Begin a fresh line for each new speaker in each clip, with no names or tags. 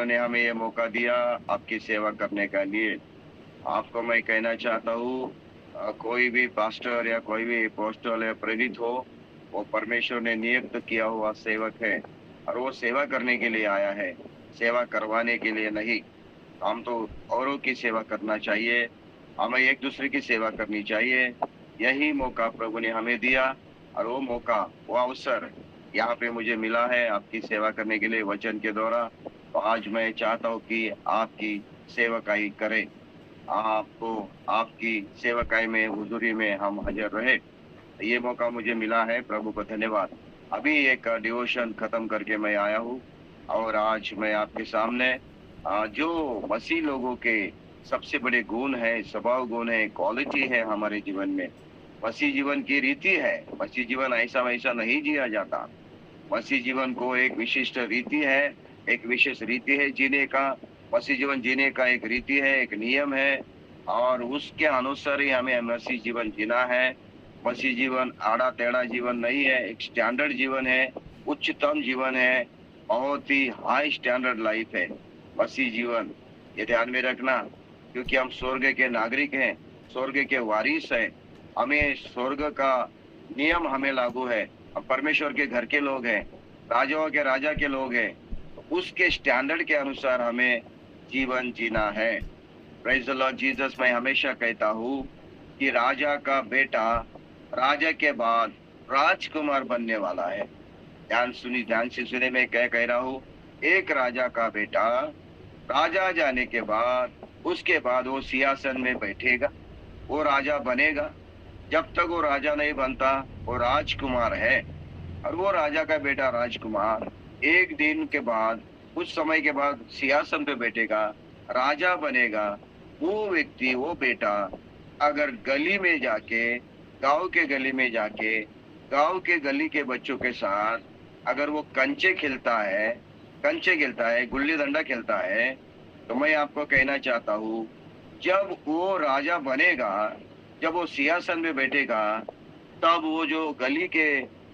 उन्होंने हमें ये मौका दिया आपकी सेवा करने के लिए। आपको मैं कहना चाहता हूँ, कोई भी पास्टर या कोई भी अपोस्टल या प्रेरित हो, वो परमेश्वर ने नियुक्त किया हुआ सेवक है और वो सेवा करने के लिए आया है, सेवा करवाने के लिए नहीं। हम तो औरों की सेवा करना चाहिए, हमें एक दूसरे की सेवा करनी चाहिए। यही मौका प्रभु ने हमें दिया और वो मौका, वो अवसर यहाँ पे मुझे मिला है आपकी सेवा करने के लिए वचन के द्वारा। तो आज मैं चाहता हूँ कि आपकी सेवकाई करें, आपको आपकी सेवकाई में हुजूरी में हम हाजिर रहे। ये मौका मुझे मिला है, प्रभु को धन्यवाद। अभी एक डिवोशन खत्म करके मैं आया हूँ और आज मैं आपके सामने जो मसीह लोगों के सबसे बड़े गुण है, स्वभाव गुण है, क्वालिटी है हमारे जीवन में, मसीह जीवन की रीति है। मसीह जीवन ऐसा वैसा नहीं जिया जाता। मसीह जीवन को एक विशिष्ट रीति है, एक विशेष रीति है जीने का। मसीह जीवन जीने का एक रीति है, एक नियम है और उसके अनुसार ही हमें मसीह जीवन जीना है। मसीह जीवन आड़ा-टेढ़ा जीवन नहीं है, एक स्टैंडर्ड जीवन है, उच्चतम जीवन है, बहुत ही हाई स्टैंडर्ड लाइफ है मसीह जीवन। ये ध्यान में रखना, क्योंकि हम स्वर्ग के नागरिक हैं, स्वर्ग के वारिस हैं। हमें स्वर्ग का नियम हमें लागू है। हम परमेश्वर के घर के लोग हैं, राजाओं के राजा के लोग हैं। तो उसके स्टैंडर्ड के अनुसार हमें जीवन जीना है। Praise the Lord Jesus. मैं हमेशा कहता हूँ कि राजा का बेटा राजा के बाद राजकुमार बनने वाला है। ध्यान से सुने, मैं क्या कह रहा हूँ। एक राजा का बेटा राजा जाने के बाद, उसके बाद वो सिंहासन में बैठेगा, वो राजा बनेगा। जब तक वो राजा नहीं बनता, वो राजकुमार है। और वो राजा का बेटा राजकुमार एक दिन के बाद, कुछ समय के बाद सिंहासन पे बैठेगा, राजा बनेगा। वो व्यक्ति, वो बेटा अगर गली में जाके, गांव के गली में जाके, गांव के गली के बच्चों के साथ अगर वो कंचे खेलता है, गुल्ली डंडा खेलता है, तो मैं आपको कहना चाहता हूँ, जब वो राजा बनेगा, जब वो सिंहासन में बैठेगा, तब वो जो गली के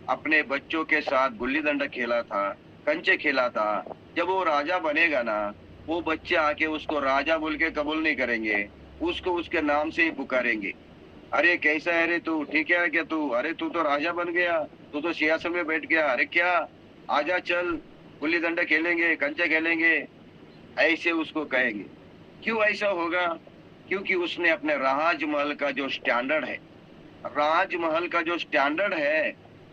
अपने बच्चों के साथ गुल्ली डंडा खेला था, कंचे खेला था, जब वो राजा बनेगा ना, वो बच्चे आके उसको राजा बोल के कबूल नहीं करेंगे, उसको उसके नाम से ही पुकारेंगे। अरे कैसा है रे तू, ठीक है क्या तू? अरे तू तो राजा बन गया, तू तो सिंहासन में बैठ गया। अरे क्या, आजा चल, गुल्ली डंडा खेलेंगे, कंचे खेलेंगे, ऐसे उसको कहेंगे। क्यों ऐसा होगा? क्योंकि उसने अपने राजमहल का जो स्टैंडर्ड है, राजमहल का जो स्टैंडर्ड है,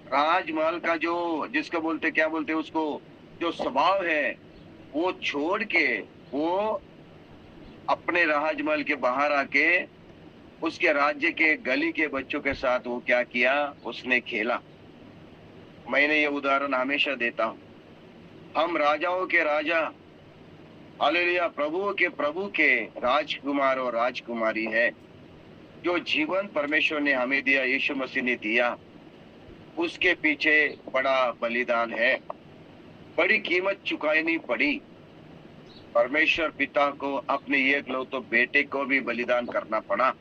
राजमहल का जो जिसको बोलते, क्या बोलते हैं उसको, जो स्वभाव है, वो छोड़ के वो अपने राजमहल के बाहर आके उसके राज्य के गली के बच्चों के साथ वो क्या किया, उसने खेला। मैंने ये उदाहरण हमेशा देता हूँ। हम राजाओं के राजा, हालेलुया, प्रभुओं के प्रभु के राजकुमार और राजकुमारी है। जो जीवन परमेश्वर ने हमें दिया, यीशु मसीह ने दिया, उसके पीछे बड़ा बलिदान है, बड़ी कीमत चुकानी पड़ी। परमेश्वर पिता को अपने एकलौते बेटे को भी बलिदान करना पड़ा,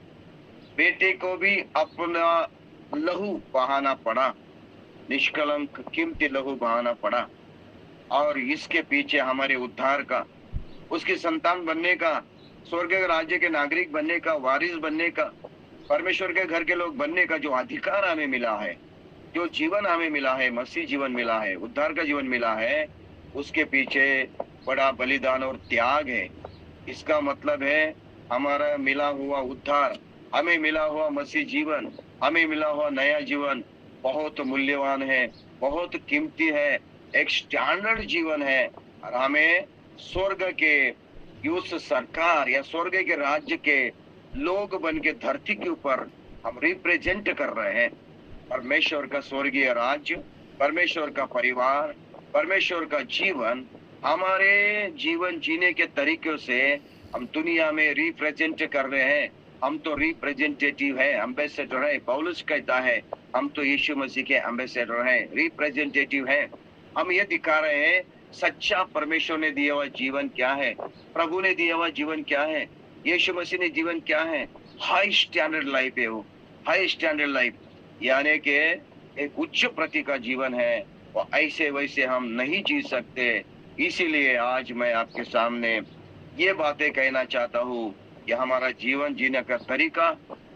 बेटे को भी अपना लहू बहाना पड़ा, निष्कलंक कीमती लहू बहाना पड़ा। और इसके पीछे हमारे उद्धार का, उसकी संतान बनने का, स्वर्ग के राज्य के नागरिक बनने का, वारिस बनने का, परमेश्वर के घर के लोग बनने का जो अधिकार हमें मिला है, जो जीवन हमें मिला है, मसीह जीवन मिला है, उद्धार का जीवन मिला है, उसके पीछे बड़ा बलिदान और त्याग है। इसका मतलब है हमारा मिला हुआ उद्धार, हमें मिला हुआ मसीह जीवन, हमें मिला हुआ नया जीवन बहुत मूल्यवान है, बहुत कीमती है, एक स्टैंडर्ड जीवन है। और हमें स्वर्ग के उस सरकार या स्वर्ग के राज्य के लोग बन के धरती के ऊपर हम रिप्रेजेंट कर रहे हैं परमेश्वर का स्वर्गीय राज्य, परमेश्वर का परिवार, परमेश्वर का जीवन। हमारे जीवन जीने के तरीकों से हम दुनिया में रिप्रेजेंट कर रहे हैं। हम तो रिप्रेजेंटेटिव है, एम्बेसडर है। पौलुस कहता है हम तो यीशु मसीह के एम्बेसडर हैं, रिप्रेजेंटेटिव हैं। हम ये दिखा रहे हैं सच्चा परमेश्वर ने दिया हुआ जीवन क्या है, प्रभु ने दिया हुआ जीवन क्या है, यीशु मसीह ने जीवन क्या है। हाई स्टैंडर्ड लाइफ है वो, हाई स्टैंडर्ड लाइफ, यानी कि एक उच्च प्रति का जीवन है। वो ऐसे वैसे हम नहीं जी सकते। इसीलिए आज मैं आपके सामने ये बातें कहना चाहता हूँ कि हमारा जीवन जीने का तरीका,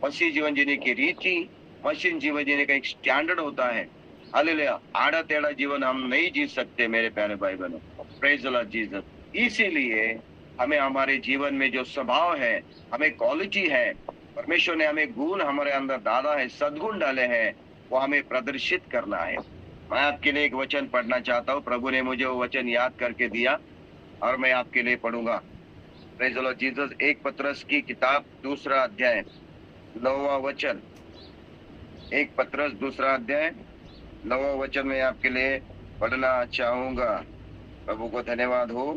मसीह जीवन जीने की रीति, मसीह जीवन जीने का एक स्टैंडर्ड होता है। हालेलुया। आड़ा टेढ़ा जीवन हम नहीं जी सकते मेरे प्यारे भाई बहनों। Praise the Lord Jesus. इसीलिए हमें हमारे जीवन में जो स्वभाव है, हमें क्वालिटी है, परमेश्वर ने हमें गुण हमारे अंदर डाला है, सद्गुण डाले हैं, वो हमें प्रदर्शित करना है। मैं आपके लिए एक वचन पढ़ना चाहता हूँ। प्रभु ने मुझे वो वचन याद करके दिया और मैं आपके लिए पढ़ूंगा। Praise the Lord Jesus. 1 पतरस की किताब 2 अध्याय 9वां वचन। 1 पतरस 2 अध्याय 9वां वचन में आपके लिए पढ़ना चाहूंगा। प्रभु को धन्यवाद हो।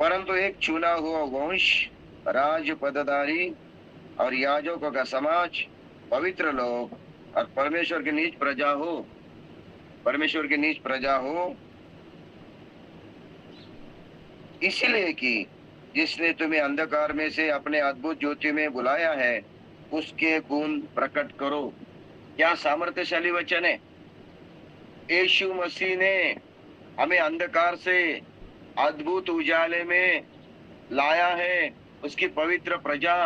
परंतु एक चुना हुआ वंश, राज पदधारी और याजकों का समाज, पवित्र लोग और परमेश्वर की नीच प्रजा हो, परमेश्वर की नीच प्रजा हो, इसलिए कि जिसने तुम्हें अंधकार में से अपने अद्भुत ज्योति में बुलाया है, उसके गुण प्रकट करो। क्या सामर्थ्यशाली वचन है। यीशु मसीह ने हमें अंधकार से अद्भुत उजाले में लाया है। उसकी पवित्र प्रजा,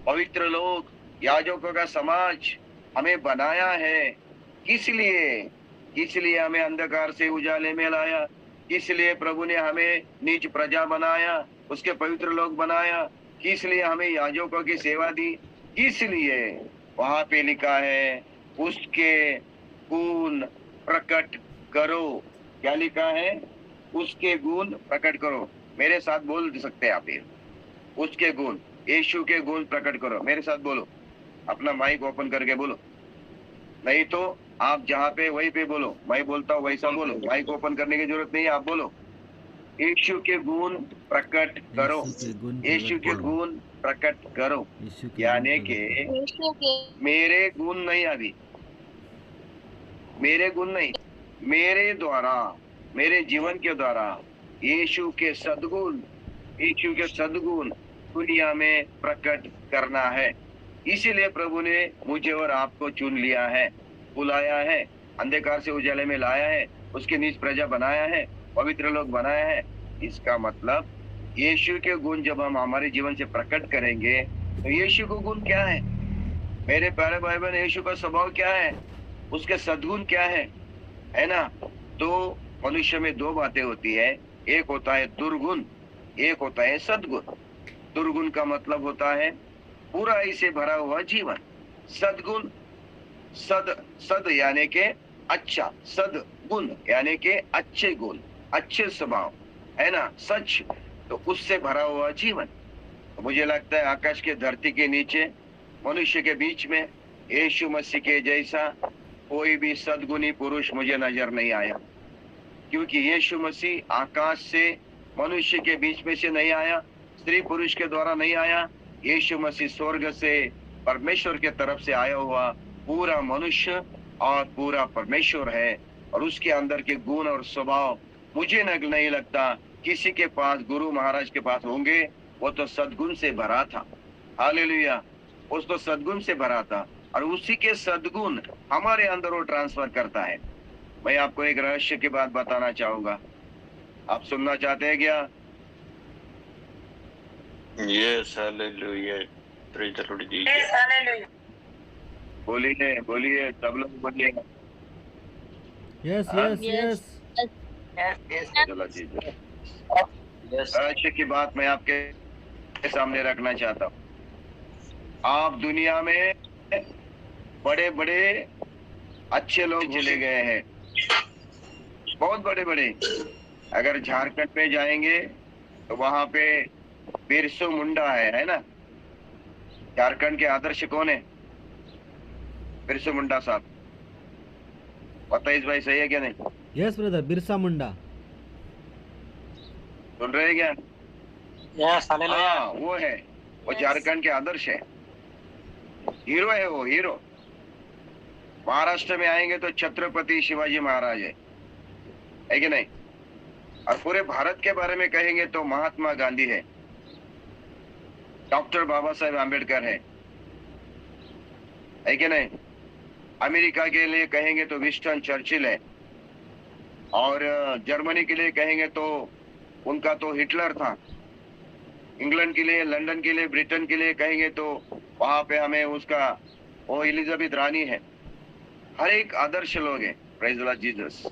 पवित्र लोग, याजकों का समाज हमें बनाया है। किस लिए हमें अंधकार से उजाले में लाया? इसलिए प्रभु ने हमें नीच प्रजा बनाया, उसके पवित्र लोग बनाया। किस लिए हमें याजकों की सेवा दी? इसलिए वहां पे लिखा है, उसके गुण प्रकट करो। क्या लिखा है? उसके गुण प्रकट करो। मेरे साथ बोल सकते हैं आप ये, उसके गुण, यीशु के गुण प्रकट करो। मेरे साथ बोलो, अपना माइक ओपन करके बोलो, नहीं तो आप जहाँ पे वहीं पे बोलो, मैं बोलता हूँ वैसा बोलो। माइक ओपन करने की जरूरत नहीं है, आप बोलो, यीशु के गुण प्रकट करो, यीशु के गुण प्रकट करो। यानी कि मेरे गुण नहीं, अभी मेरे गुण नहीं, मेरे द्वारा, मेरे जीवन के द्वारा यीशु के सद्गुण, यीशु के सद्गुण दुनिया में प्रकट करना है। इसीलिए प्रभु ने मुझे और आपको चुन लिया है, बुलाया है, अंधकार से उजाले में लाया है, उसके नीच प्रजा बनाया है, पवित्र लोग बनाया है। इसका मतलब यीशु के गुण जब हम हमारे जीवन से प्रकट करेंगे तो यीशु का गुण क्या है मेरे प्यारे भाई बहन? यीशु का स्वभाव क्या है? उसके सद्गुण क्या है ना? तो मनुष्य में दो बातें होती है, एक होता है दुर्गुण, एक होता है सद्गुण। दुर्गुण का मतलब होता है बुराई से भरा हुआ जीवन। सद्गुण, सद यानी के अच्छा, सद्गुण यानी के अच्छे गुण, अच्छे स्वभाव, है ना, सच, तो उससे भरा हुआ जीवन। तो मुझे लगता है आकाश के धरती के नीचे मनुष्य के बीच में यीशु मसीह के जैसा कोई भी सद्गुणी पुरुष मुझे नजर नहीं आया, क्योंकि यीशु मसीह आकाश से मनुष्य के बीच में से नहीं आया, स्त्री पुरुष के द्वारा नहीं आया। यीशु मसीह स्वर्ग से परमेश्वर के तरफ से आया हुआ पूरा मनुष्य और पूरा परमेश्वर है, और उसके अंदर के गुण और स्वभाव मुझे नहीं लगता किसी के पास, गुरु महाराज के पास होंगे। वो तो सद्गुण से भरा था। हालेलुया। उस तो सद्गुण से भरा था, और उसी के सद्गुण हमारे अंदर वो ट्रांसफर करता है। मैं आपको एक रहस्य की बात बताना चाहूंगा, आप सुनना चाहते हैं क्या?
Yes, hallelujah. Praise the Lord Jesus. Yes, hallelujah.
बोलिए बोलिए, सब लोग बोलिए।
यस यस यस
चलो जी, रहस्य की बात मैं आपके सामने रखना चाहता हूँ। आप दुनिया में बड़े बड़े अच्छे लोग चले गए हैं, बहुत बड़े बड़े। अगर झारखंड में जाएंगे तो वहां पे बिरसू मुंडा है ना? झारखंड के आदर्श कौन है? बिरसू मुंडा साहब। बताइए भाई, सही है क्या नहीं?
Yes brother, Birsa Munda.
सुन रहे हैं क्या?
Yes, hallelujah.
हाँ, वो है, वो झारखंड के आदर्श है, हीरो है, वो हीरो। महाराष्ट्र में आएंगे तो छत्रपति शिवाजी महाराज है कि नहीं? और पूरे भारत के बारे में कहेंगे तो महात्मा गांधी है, डॉक्टर बाबा साहेब आम्बेडकर है कि नहीं? अमेरिका के लिए कहेंगे तो विंस्टन चर्चिल है, और जर्मनी के लिए कहेंगे तो उनका तो हिटलर था। इंग्लैंड के लिए, लंदन के लिए, ब्रिटेन के लिए कहेंगे तो वहां पे हमें उसका वो एलिजाबेथ रानी है। हर एक आदर्श लोग हैं। Praise the Lord Jesus.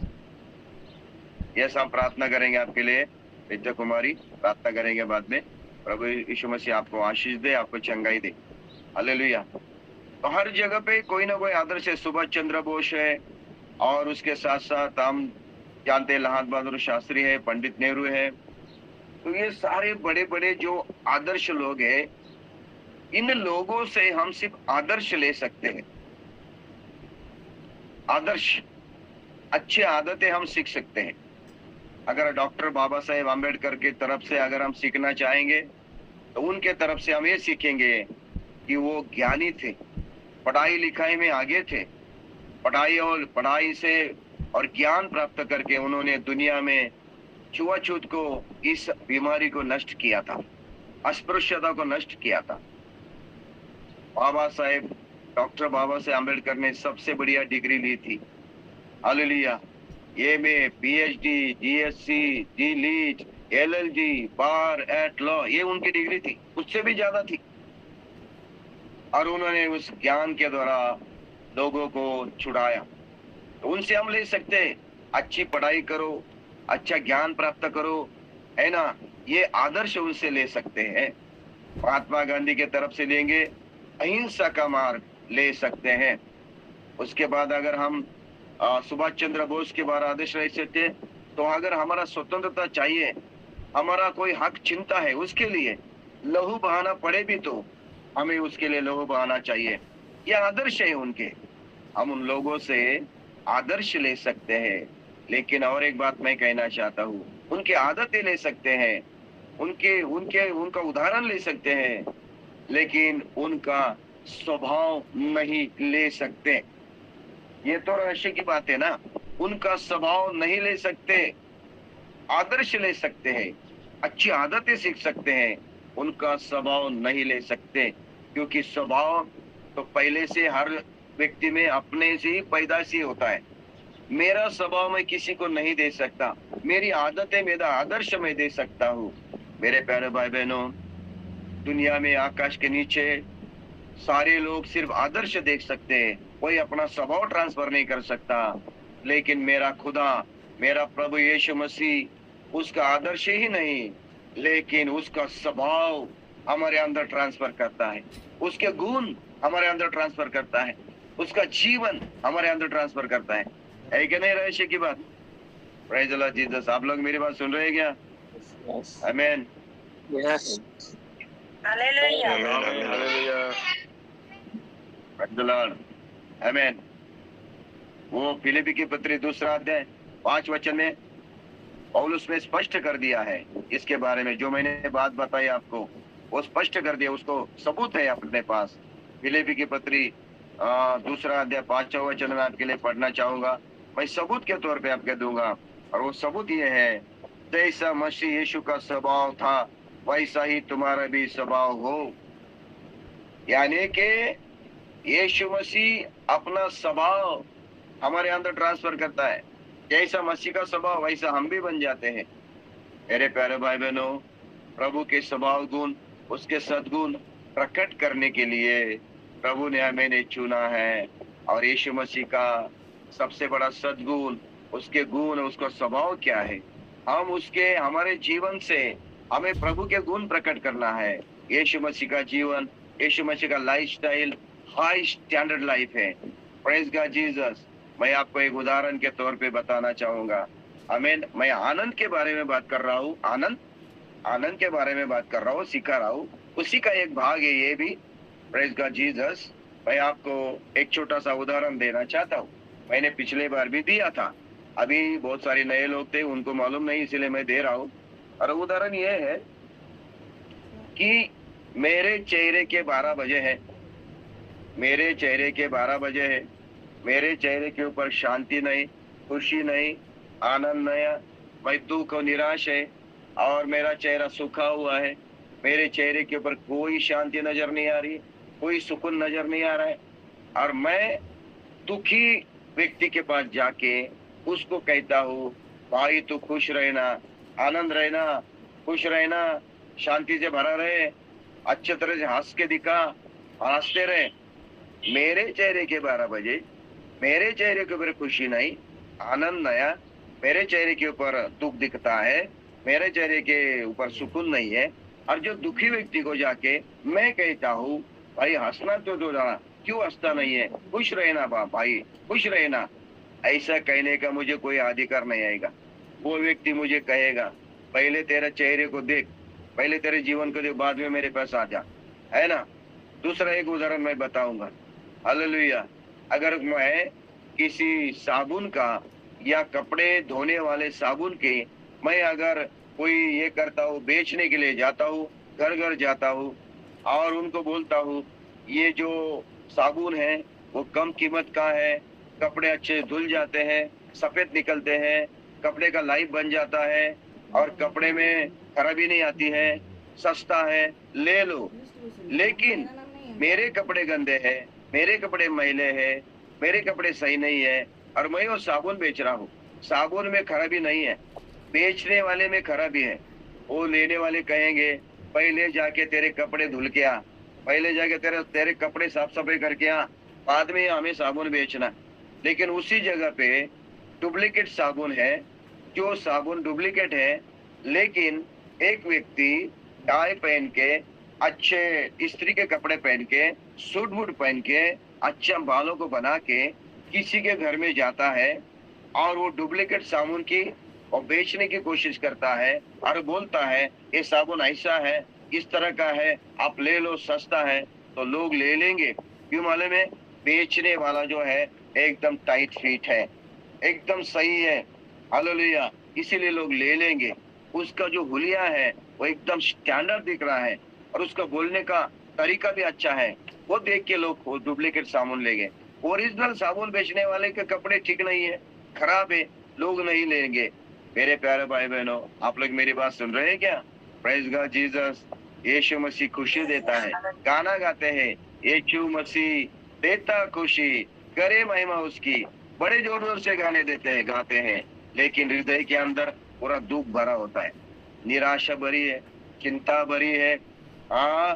Yes, हम प्रार्थना करेंगे आपके लिए। विद्या कुमारी प्रार्थना करेंगे बाद में। प्रभु यीशु मसीह आपको आशीष दे, आपको चंगाई दे। हालेलुया। तो हर जगह पे कोई ना कोई आदर्श है। सुभाष चंद्र बोस है, और उसके साथ साथ हम जानते हैं लाल बहादुर शास्त्री है, पंडित नेहरू है। तो ये सारे बड़े बड़े जो आदर्श लोग हैं, इन लोगों से हम सिर्फ आदर्श ले सकते हैं। आदर्श, अच्छी आदतें हम सीख सकते हैं। अगर डॉक्टर बाबा साहेब आम्बेडकर की तरफ से अगर हम सीखना चाहेंगे तो उनके तरफ से हम ये सीखेंगे कि वो ज्ञानी थे, पढ़ाई लिखाई में आगे थे। पढ़ाई से और ज्ञान प्राप्त करके उन्होंने दुनिया में छुआछूत को, इस बीमारी को नष्ट किया था, अस्पृश्यता को नष्ट किया था। बाबा साहेब, डॉक्टर बाबा साहेब आम्बेडकर ने सबसे बढ़िया डिग्री ली थी। हालेलुया। एमए, पीएचडी, जीएससी, जी लीट, एलएलजी, बार एट लॉ, ये उनकी डिग्री थी, उससे भी ज्यादा थी। और उन्होंने उस ज्ञान के द्वारा लोगों को छुड़ाया। तो उनसे हम ले सकते हैं, अच्छी पढ़ाई करो, अच्छा ज्ञान प्राप्त करो, है ना। ये आदर्श उनसे ले सकते हैं। महात्मा गांधी के तरफ से लेंगे, अहिंसा का मार्ग ले सकते हैं। उसके बाद अगर हम सुभाष चंद्र बोस के बारे आदेश ले सकते, तो अगर हमारा स्वतंत्रता चाहिए, हमारा कोई हक चिंता है, उसके लिए लहू बहाना पड़े भी तो हमें उसके लिए लहू बहाना चाहिए। ये आदर्श है उनके, हम उन लोगों से आदर्श ले सकते हैं। लेकिन और एक बात मैं कहना चाहता हूँ, उनकी आदतें ले सकते हैं, उनका उदाहरण ले सकते हैं, लेकिन उनका स्वभाव नहीं ले सकते। ये तो रहस्य की बात है ना। उनका स्वभाव नहीं ले सकते, आदर्श ले सकते हैं, अच्छी आदतें सीख सकते हैं, उनका स्वभाव नहीं ले सकते। क्योंकि स्वभाव तो पहले से हर व्यक्ति में अपने से ही पैदाइशी होता है। मेरा स्वभाव मैं किसी को नहीं दे सकता, मेरी आदतें, मेरा आदर्श मैं दे सकता हूँ। मेरे प्यारे भाई बहनों, दुनिया में आकाश के नीचे सारे लोग सिर्फ आदर्श देख सकते हैं, कोई अपना स्वभाव ट्रांसफर नहीं कर सकता। लेकिन मेरा खुदा, मेरा प्रभु यीशु मसीह, उसका आदर्श ही नहीं, लेकिन उसका स्वभाव हमारे अंदर ट्रांसफर करता है, उसके गुण हमारे अंदर ट्रांसफर करता है, उसका जीवन हमारे अंदर ट्रांसफर करता है कि नहीं रहस्य की बात? Praise the Lord Jesus. आप लोग मेरी बात सुन रहे हैं क्या? आमीन।
Yes.
Hallelujah.
Praise the Lord. आमीन। वो फिलिप्पी की पत्री 2 अध्याय 5 वचन में पौलुस ने स्पष्ट कर दिया है इसके बारे में। जो मैंने बात बताई आपको, वो स्पष्ट कर दिया, उसको सबूत है अपने पास। फिलिप्पी की पत्री 2 अध्याय 5 वचन में आपके लिए पढ़ना चाहूंगा। मैं सबूत के तौर पे आपके दूंगा, और वो सबूत ये है, जैसा मसीह यीशु का स्वभाव था वैसा ही तुम्हारा भी स्वभाव हो। यानी कि यीशु मसीह अपना स्वभाव हमारे अंदर ट्रांसफर करता है। जैसा मसीह का स्वभाव वैसा हम भी बन जाते हैं। मेरे प्यारे भाई बहनों, प्रभु के स्वभाव गुण, उसके सद्गुण प्रकट करने के लिए प्रभु ने हमें चुना है। और यीशु मसीह का सबसे बड़ा सद्गुण, उसके गुण, उसका स्वभाव क्या है, हम उसके, हमारे जीवन से हमें प्रभु के गुण प्रकट करना है। यीशु मसीह का जीवन, यीशु मसीह का लाइफस्टाइल हाई स्टैंडर्ड लाइफ है। Praise God Jesus. मैं आपको एक उदाहरण के तौर पे बताना चाहूंगा। आमीन। मैं आनंद के बारे में बात कर रहा हूँ, आनंद के बारे में बात कर रहा हूँ, सिखा रहा हूँ, उसी का एक भाग है ये भी। Praise God Jesus. मैं आपको एक छोटा सा उदाहरण देना चाहता हूँ। मैंने पिछले बार भी दिया था, अभी बहुत सारे नए लोग थे, उनको मालूम नहीं, इसलिए मैं दे रहा हूँ। और उदाहरण ये है कि मेरे चेहरे के 12 बजे है, मेरे चेहरे के 12 बजे है, मेरे चेहरे के ऊपर शांति नहीं, खुशी नहीं, आनंद नहीं, मैं दुख और निराश है, और मेरा चेहरा सूखा हुआ है। मेरे चेहरे के ऊपर कोई शांति नजर नहीं आ रही, कोई सुकून नजर नहीं आ रहा है। और मैं दुखी व्यक्ति के पास जाके उसको कहता हूँ, भाई तू खुश रहना, आनंद रहना, खुश रहना, शांति से भरा रहे, अच्छे तरह से हंस के दिखा, हंसते रहे। मेरे चेहरे के 12 बजे मेरे चेहरे के ऊपर खुशी नहीं, आनंद नया, मेरे चेहरे के ऊपर दुख दिखता है, मेरे चेहरे के ऊपर सुकून नहीं है। और जो दुखी व्यक्ति को जाके मैं कहता हूँ भाई हंसना तो दो जाना, क्यों हंसता नहीं है, खुश रहना भाई, खुश रहना, ऐसा कहने का मुझे कोई अधिकार नहीं आएगा। वो व्यक्ति मुझे कहेगा पहले तेरा चेहरे को देख, पहले तेरे जीवन को देख, बाद में मेरे पास आ जा, है ना। दूसरा एक उदाहरण मैं बताऊंगा। हालेलुया। अगर मैं किसी साबुन का या कपड़े धोने वाले साबुन के मैं अगर कोई ये करता हूँ, बेचने के लिए जाता हूँ, घर घर जाता हूँ और उनको बोलता हूँ ये जो साबुन है वो कम कीमत का है, कपड़े अच्छे धुल जाते हैं, सफेद निकलते हैं, कपड़े का लाइफ बन जाता है और कपड़े में खराबी नहीं आती है, सस्ता है, ले लो। लेकिन मेरे कपड़े गंदे हैं, मेरे कपड़े मैले हैं, मेरे कपड़े सही नहीं है और मैं वो साबुन बेच रहा हूँ, साबुन में खराबी नहीं है, बेचने वाले में खराबी है। वो लेने वाले कहेंगे पहले जाके तेरे कपड़े धुल के आ, पहले जाके तेरे कपड़े साफ सफाई करके आ, बाद में हमें साबुन बेचना। लेकिन उसी जगह पे डुप्लीकेट साबुन है, जो साबुन डुप्लीकेट है, लेकिन एक व्यक्ति टाई पहन के, अच्छे स्त्री के कपड़े पहन के, सूट बूट पहन के, अच्छा बालों को बना के किसी के घर में जाता है और वो डुप्लीकेट साबुन की और बेचने की कोशिश करता है और बोलता है ये साबुन ऐसा है, इस तरह का है, आप ले लो, सस्ता है। तो लोग ले लेंगे, क्यों मालूम है, बेचने वाला जो है एकदम टाइट फिट है, एकदम सही है। हालेलुया। इसीलिए लोग ले लेंगे। उसका जो हुलिया है वो एकदम स्टैंडर्ड दिख रहा है और उसका बोलने का तरीका भी अच्छा है, वो देख के लोग डुप्लीकेट साबुन लेंगे। ओरिजिनल साबुन बेचने वाले के कपड़े ठीक नहीं है, खराब है, लोग नहीं लेंगे। मेरे प्यारे भाई बहनों, आप लोग मेरी बात सुन रहे हैं क्या? Praise God Jesus. यीशु मसीह खुशी देता है, गाना गाते हैं, यीशु मसीह देता खुशी, करे महिमा उसकी, बड़े जोर जोर से गाने देते हैं, गाते हैं, लेकिन हृदय के अंदर पूरा दुख भरा होता है, निराशा भरी है, चिंता भरी है, हाँ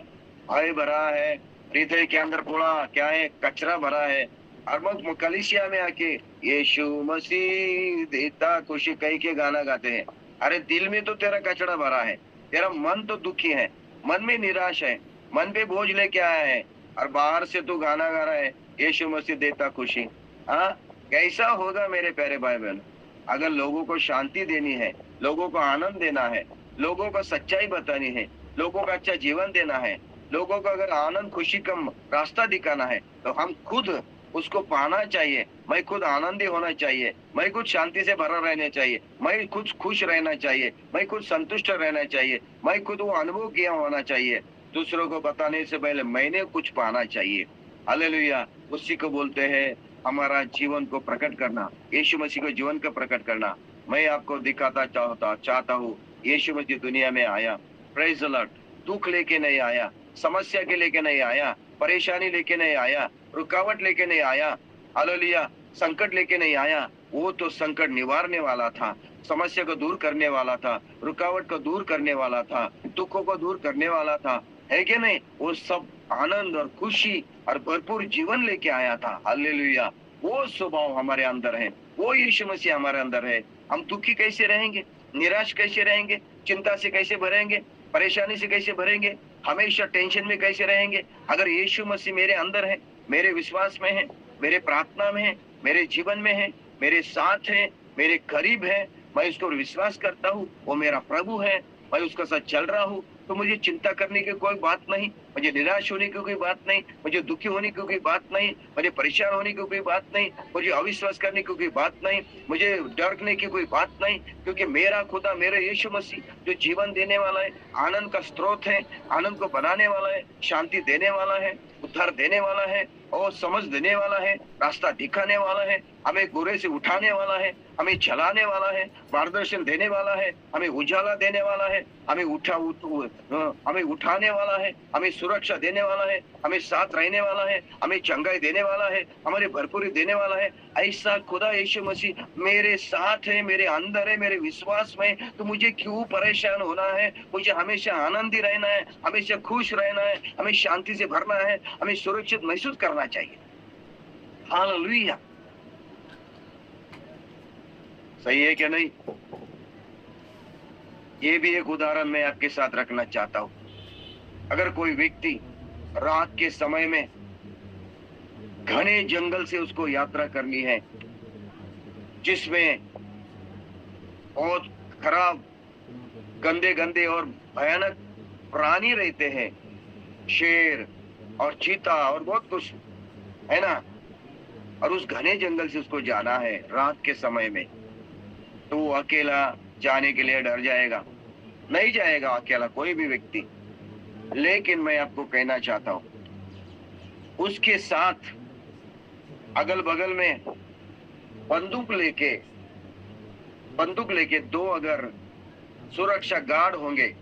भय भरा है, हृदय के अंदर पूरा क्या है, कचरा भरा है। और मग कलीसिया में आके यीशु मसीह देता खुशी कह के गाना गाते हैं। अरे दिल में तो तेरा कचरा भरा है, तेरा मन तो दुखी है, मन में निराश है, मन पे बोझ लेके आया है और बाहर से तू गाना गा रहा है यीशु मसीह देता खुशी। हाँ, कैसा होगा मेरे प्यारे भाई बहन? अगर लोगों को शांति देनी है, लोगों को आनंद देना है, लोगों को सच्चाई बतानी है, लोगों को अच्छा जीवन देना है, लोगों को अगर आनंद खुशी का रास्ता दिखाना है, तो हम खुद उसको पाना चाहिए। मैं खुद आनंदी होना चाहिए, मैं खुद शांति से भरा रहना चाहिए, मैं खुद खुश रहना चाहिए, मैं खुद संतुष्ट रहना चाहिए, मैं खुद वो अनुभव किया होना चाहिए। दूसरों को बताने से पहले मैंने कुछ पाना चाहिए। हालेलुया। उसी को बोलते हैं हमारा जीवन को प्रकट करना, यीशु मसीह को जीवन को प्रकट करना। मैं आपको दिखाता चाहता हूँ यीशु मसीह दुनिया में आया, प्रेज द लॉर्ड, दुख लेके नहीं आया, समस्या के लेके नहीं आया, परेशानी लेके नहीं आया, रुकावट लेके नहीं आया, हालेलुया, संकट लेके नहीं आया। वो तो संकट निवारने वाला था, समस्या को दूर करने वाला था, रुकावट को दूर करने वाला था, दुखों को दूर करने वाला था, है कि नहीं? वो सब आनंद और खुशी और भरपूर जीवन लेके आया था। हालेलुया। वो स्वभाव हमारे अंदर है, वो यीशु मसीह हमारे अंदर है। हम दुखी कैसे रहेंगे, निराश कैसे रहेंगे, चिंता से कैसे भरेंगे, परेशानी से कैसे भरेंगे, हमेशा टेंशन में कैसे रहेंगे? अगर यीशु मसीह मेरे अंदर है, मेरे विश्वास में है, मेरे प्रार्थना में है, मेरे जीवन में है, मेरे साथ है, मेरे करीब है, मैं उसको विश्वास करता हूँ, वो मेरा प्रभु है, मैं उसके साथ चल रहा हूँ, तो मुझे चिंता करने की कोई बात नहीं, मुझे निराश होने की कोई बात नहीं, मुझे दुखी होने की कोई बात नहीं, मुझे परेशान होने की कोई बात नहीं, मुझे अविश्वास करने की कोई बात नहीं, मुझे डरने की कोई बात नहीं, क्योंकि मेरा खुदा, मेरा यीशु मसीह जो जीवन देने वाला है, आनंद का स्रोत है, आनंद को बनाने वाला है, शांति देने वाला है, उद्धार देने वाला है, और समझ देने वाला है, रास्ता दिखाने वाला है, हमें बुरे से उठाने वाला है, हमें चलाने वाला है, मार्गदर्शन देने वाला है, हमें उजाला देने वाला है, हमें हमें उठाने वाला है, हमें सुरक्षा देने वाला है, हमें साथ रहने वाला है, हमें चंगाई देने वाला है, हमारी भरपूरी देने वाला है। ऐसा खुदा यीशु मसीह मेरे साथ है, मेरे अंदर है, मेरे विश्वास में, तो मुझे क्यों परेशान होना है? मुझे हमेशा आनंदी रहना है, हमेशा खुश रहना है, हमें शांति से भरना है, हमें सुरक्षित महसूस करना चाहिए। हालेलुया। सही है क्या नहीं? ये भी एक उदाहरण मैं आपके साथ रखना चाहता हूं। अगर कोई व्यक्ति रात के समय में घने जंगल से उसको यात्रा करनी है, जिसमें बहुत खराब, गंदे गंदे और भयानक प्राणी रहते हैं, शेर और चीता और बहुत कुछ है ना, और उस घने जंगल से उसको जाना है रात के समय में, तो वो अकेला जाने के लिए डर जाएगा? नहीं जाएगा अकेला कोई भी व्यक्ति। लेकिन मैं आपको कहना चाहता हूं, उसके साथ अगल बगल में बंदूक लेके दो अगर सुरक्षा गार्ड होंगे,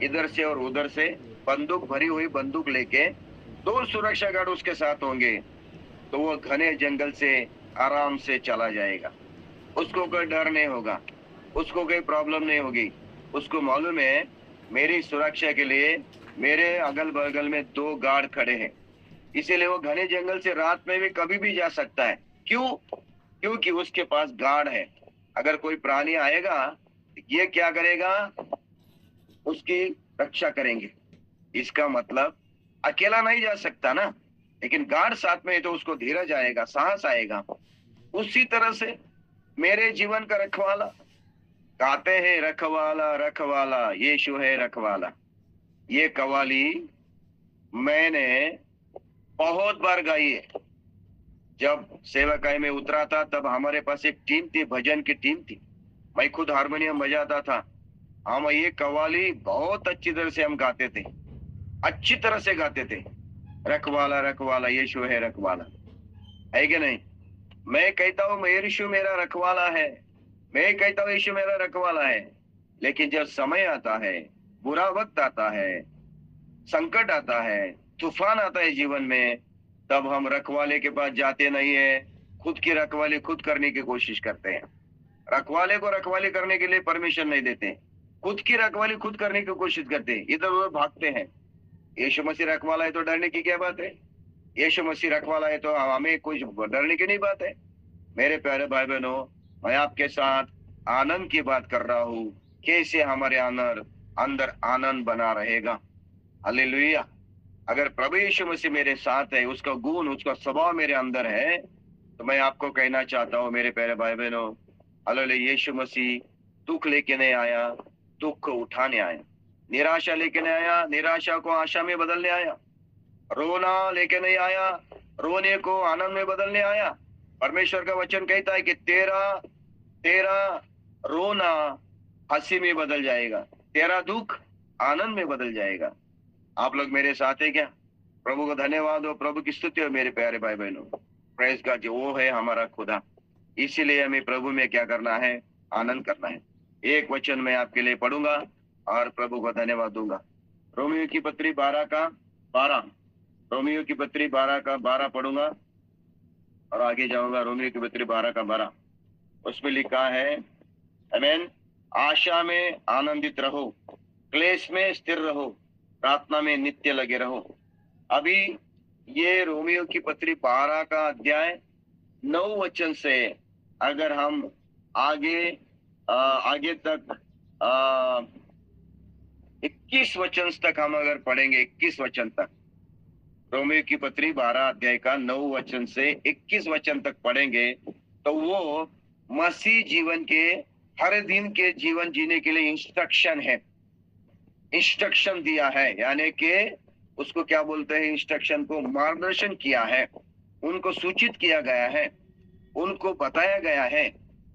इधर से और उधर से बंदूक भरी हुई बंदूक लेके दो सुरक्षा गार्ड उसके साथ होंगे, तो वो घने जंगल से आराम से चला जाएगा। उसको कोई डर नहीं होगा, उसको कोई प्रॉब्लम नहीं होगी। उसको मालूम है मेरी सुरक्षा के लिए मेरे अगल बगल में दो गार्ड खड़े हैं, इसीलिए वो घने जंगल से रात में भी कभी भी जा सकता है। क्यों? क्योंकि उसके पास गार्ड है। अगर कोई प्राणी आएगा, ये क्या करेगा? उसकी रक्षा करेंगे। इसका मतलब अकेला नहीं जा सकता ना, लेकिन गार्ड साथ में है तो उसको धीरज आएगा, साहस आएगा। उसी तरह से मेरे जीवन का रखवाला, गाते हैं रखवाला रखवाला यीशु है रखवाला। ये कवाली मैंने बहुत बार गाई है। जब सेवकाई में उतरा था तब हमारे पास एक टीम थी, भजन की टीम थी। मैं खुद हारमोनियम बजाता था। हम ये कवाली बहुत अच्छी तरह से हम गाते थे, अच्छी तरह से गाते थे। रखवाला रखवाला यीशु है रखवाला, है कि नहीं? मैं कहता हूँ यीशु मेरा रखवाला है, मैं कहता हूँ यीशु मेरा रखवाला है। लेकिन जब समय आता है, बुरा वक्त आता है, संकट आता है, तूफान आता है जीवन में, तब हम रखवाले के पास जाते नहीं है, खुद की रखवाली खुद करने की कोशिश करते हैं। रखवाले को रखवाली करने के लिए परमिशन नहीं देते, खुद की रखवाली खुद करने की कोशिश करते हैं, इधर उधर भागते हैं। यीशु मसीह रखवाला है तो डरने की क्या बात है? यीशु मसीह रखवाला है तो हमें कुछ डरने की नहीं बात है। मेरे प्यारे भाई बहनों, मैं आपके साथ आनंद की बात कर रहा हूँ, कैसे हमारे अंदर आनंद बना रहेगा। हालेलुया। अगर प्रभु यीशु मसीह मेरे साथ है, उसका गुण, उसका स्वभाव मेरे अंदर है, तो मैं आपको कहना चाहता हूँ मेरे प्यारे भाई बहनों, हालेलुया, यीशु मसीह दुख लेके नहीं आया, दुख को उठाने आया। निराशा लेके नहीं आया, निराशा को आशा में बदलने आया। रोना लेके नहीं आया, रोने को आनंद में बदलने आया। परमेश्वर का वचन कहता है कि तेरा रोना हंसी में बदल जाएगा, तेरा दुख आनंद में बदल जाएगा। आप लोग मेरे साथ है क्या? प्रभु को धन्यवाद हो, प्रभु की स्तुति हो मेरे प्यारे भाई बहनों। प्रेज गॉड, जो वो है हमारा खुदा। इसीलिए हमें प्रभु में क्या करना है? आनंद करना है। एक वचन मैं आपके लिए पढ़ूंगा और प्रभु को धन्यवाद दूंगा। रोमियो की पत्री 12 का 12, रोमियो की पत्री 12 का 12 पढ़ूंगा और आगे जाऊंगा। रोमियो की पत्री 12 का 12, उसमें लिखा है, आमीन। आशा में आनंदित रहो, क्लेश में स्थिर रहो, प्रार्थना में नित्य लगे रहो। अभी ये रोमियो की पत्री 12 का अध्याय 9 वचन से अगर हम आगे तक 21 वचन तक हम अगर पढ़ेंगे, 21 वचन तक, रोमियो की पत्री 12 अध्याय का 9 वचन से 21 वचन तक पढ़ेंगे, तो वो मसीह जीवन के हर दिन के जीवन जीने के लिए इंस्ट्रक्शन है, इंस्ट्रक्शन दिया है। यानी कि उसको क्या बोलते हैं? इंस्ट्रक्शन को मार्गदर्शन किया है, उनको सूचित किया गया है, उनको बताया गया है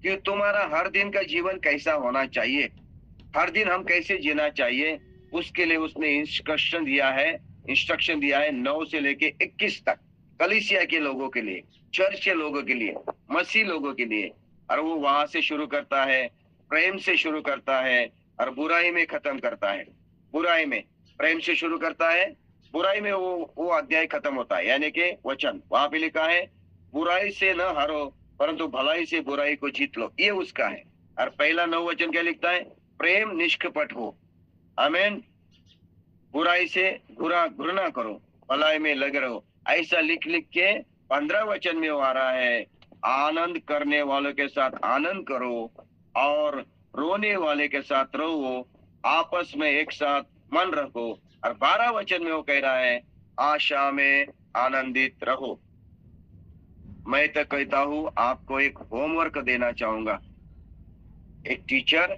कि तुम्हारा हर दिन का जीवन कैसा होना चाहिए, हर दिन हम कैसे जीना चाहिए, उसके लिए उसने इंस्ट्रक्शन दिया है 9 से लेके 21 तक। कलीसिया के लोगों के लिए, चर्च के लोगों के लिए, मसीह लोगों के लिए। और वो वहां से शुरू करता है, प्रेम से शुरू करता है और बुराई में खत्म करता है। बुराई में, प्रेम से शुरू करता है, बुराई में वो अध्याय खत्म होता है। यानी कि वचन वहां पे लिखा है, बुराई से न हारो परंतु भलाई से बुराई को जीत लो, ये उसका है। और पहला 9 वचन क्या लिखता है? प्रेम निष्कपट हो। आमीन। बुराई से घृणा करो, भलाई में लगे रहो। ऐसा लिख लिख के 15 वचन में वो आ रहा है, आनंद करने वालों के साथ आनंद करो और रोने वाले के साथ रो, आपस में एक साथ मन रखो। और 12 वचन में वो कह रहा है, आशा में आनंदित रहो। मैं तो कहता हूं, आपको एक होमवर्क देना चाहूंगा। एक टीचर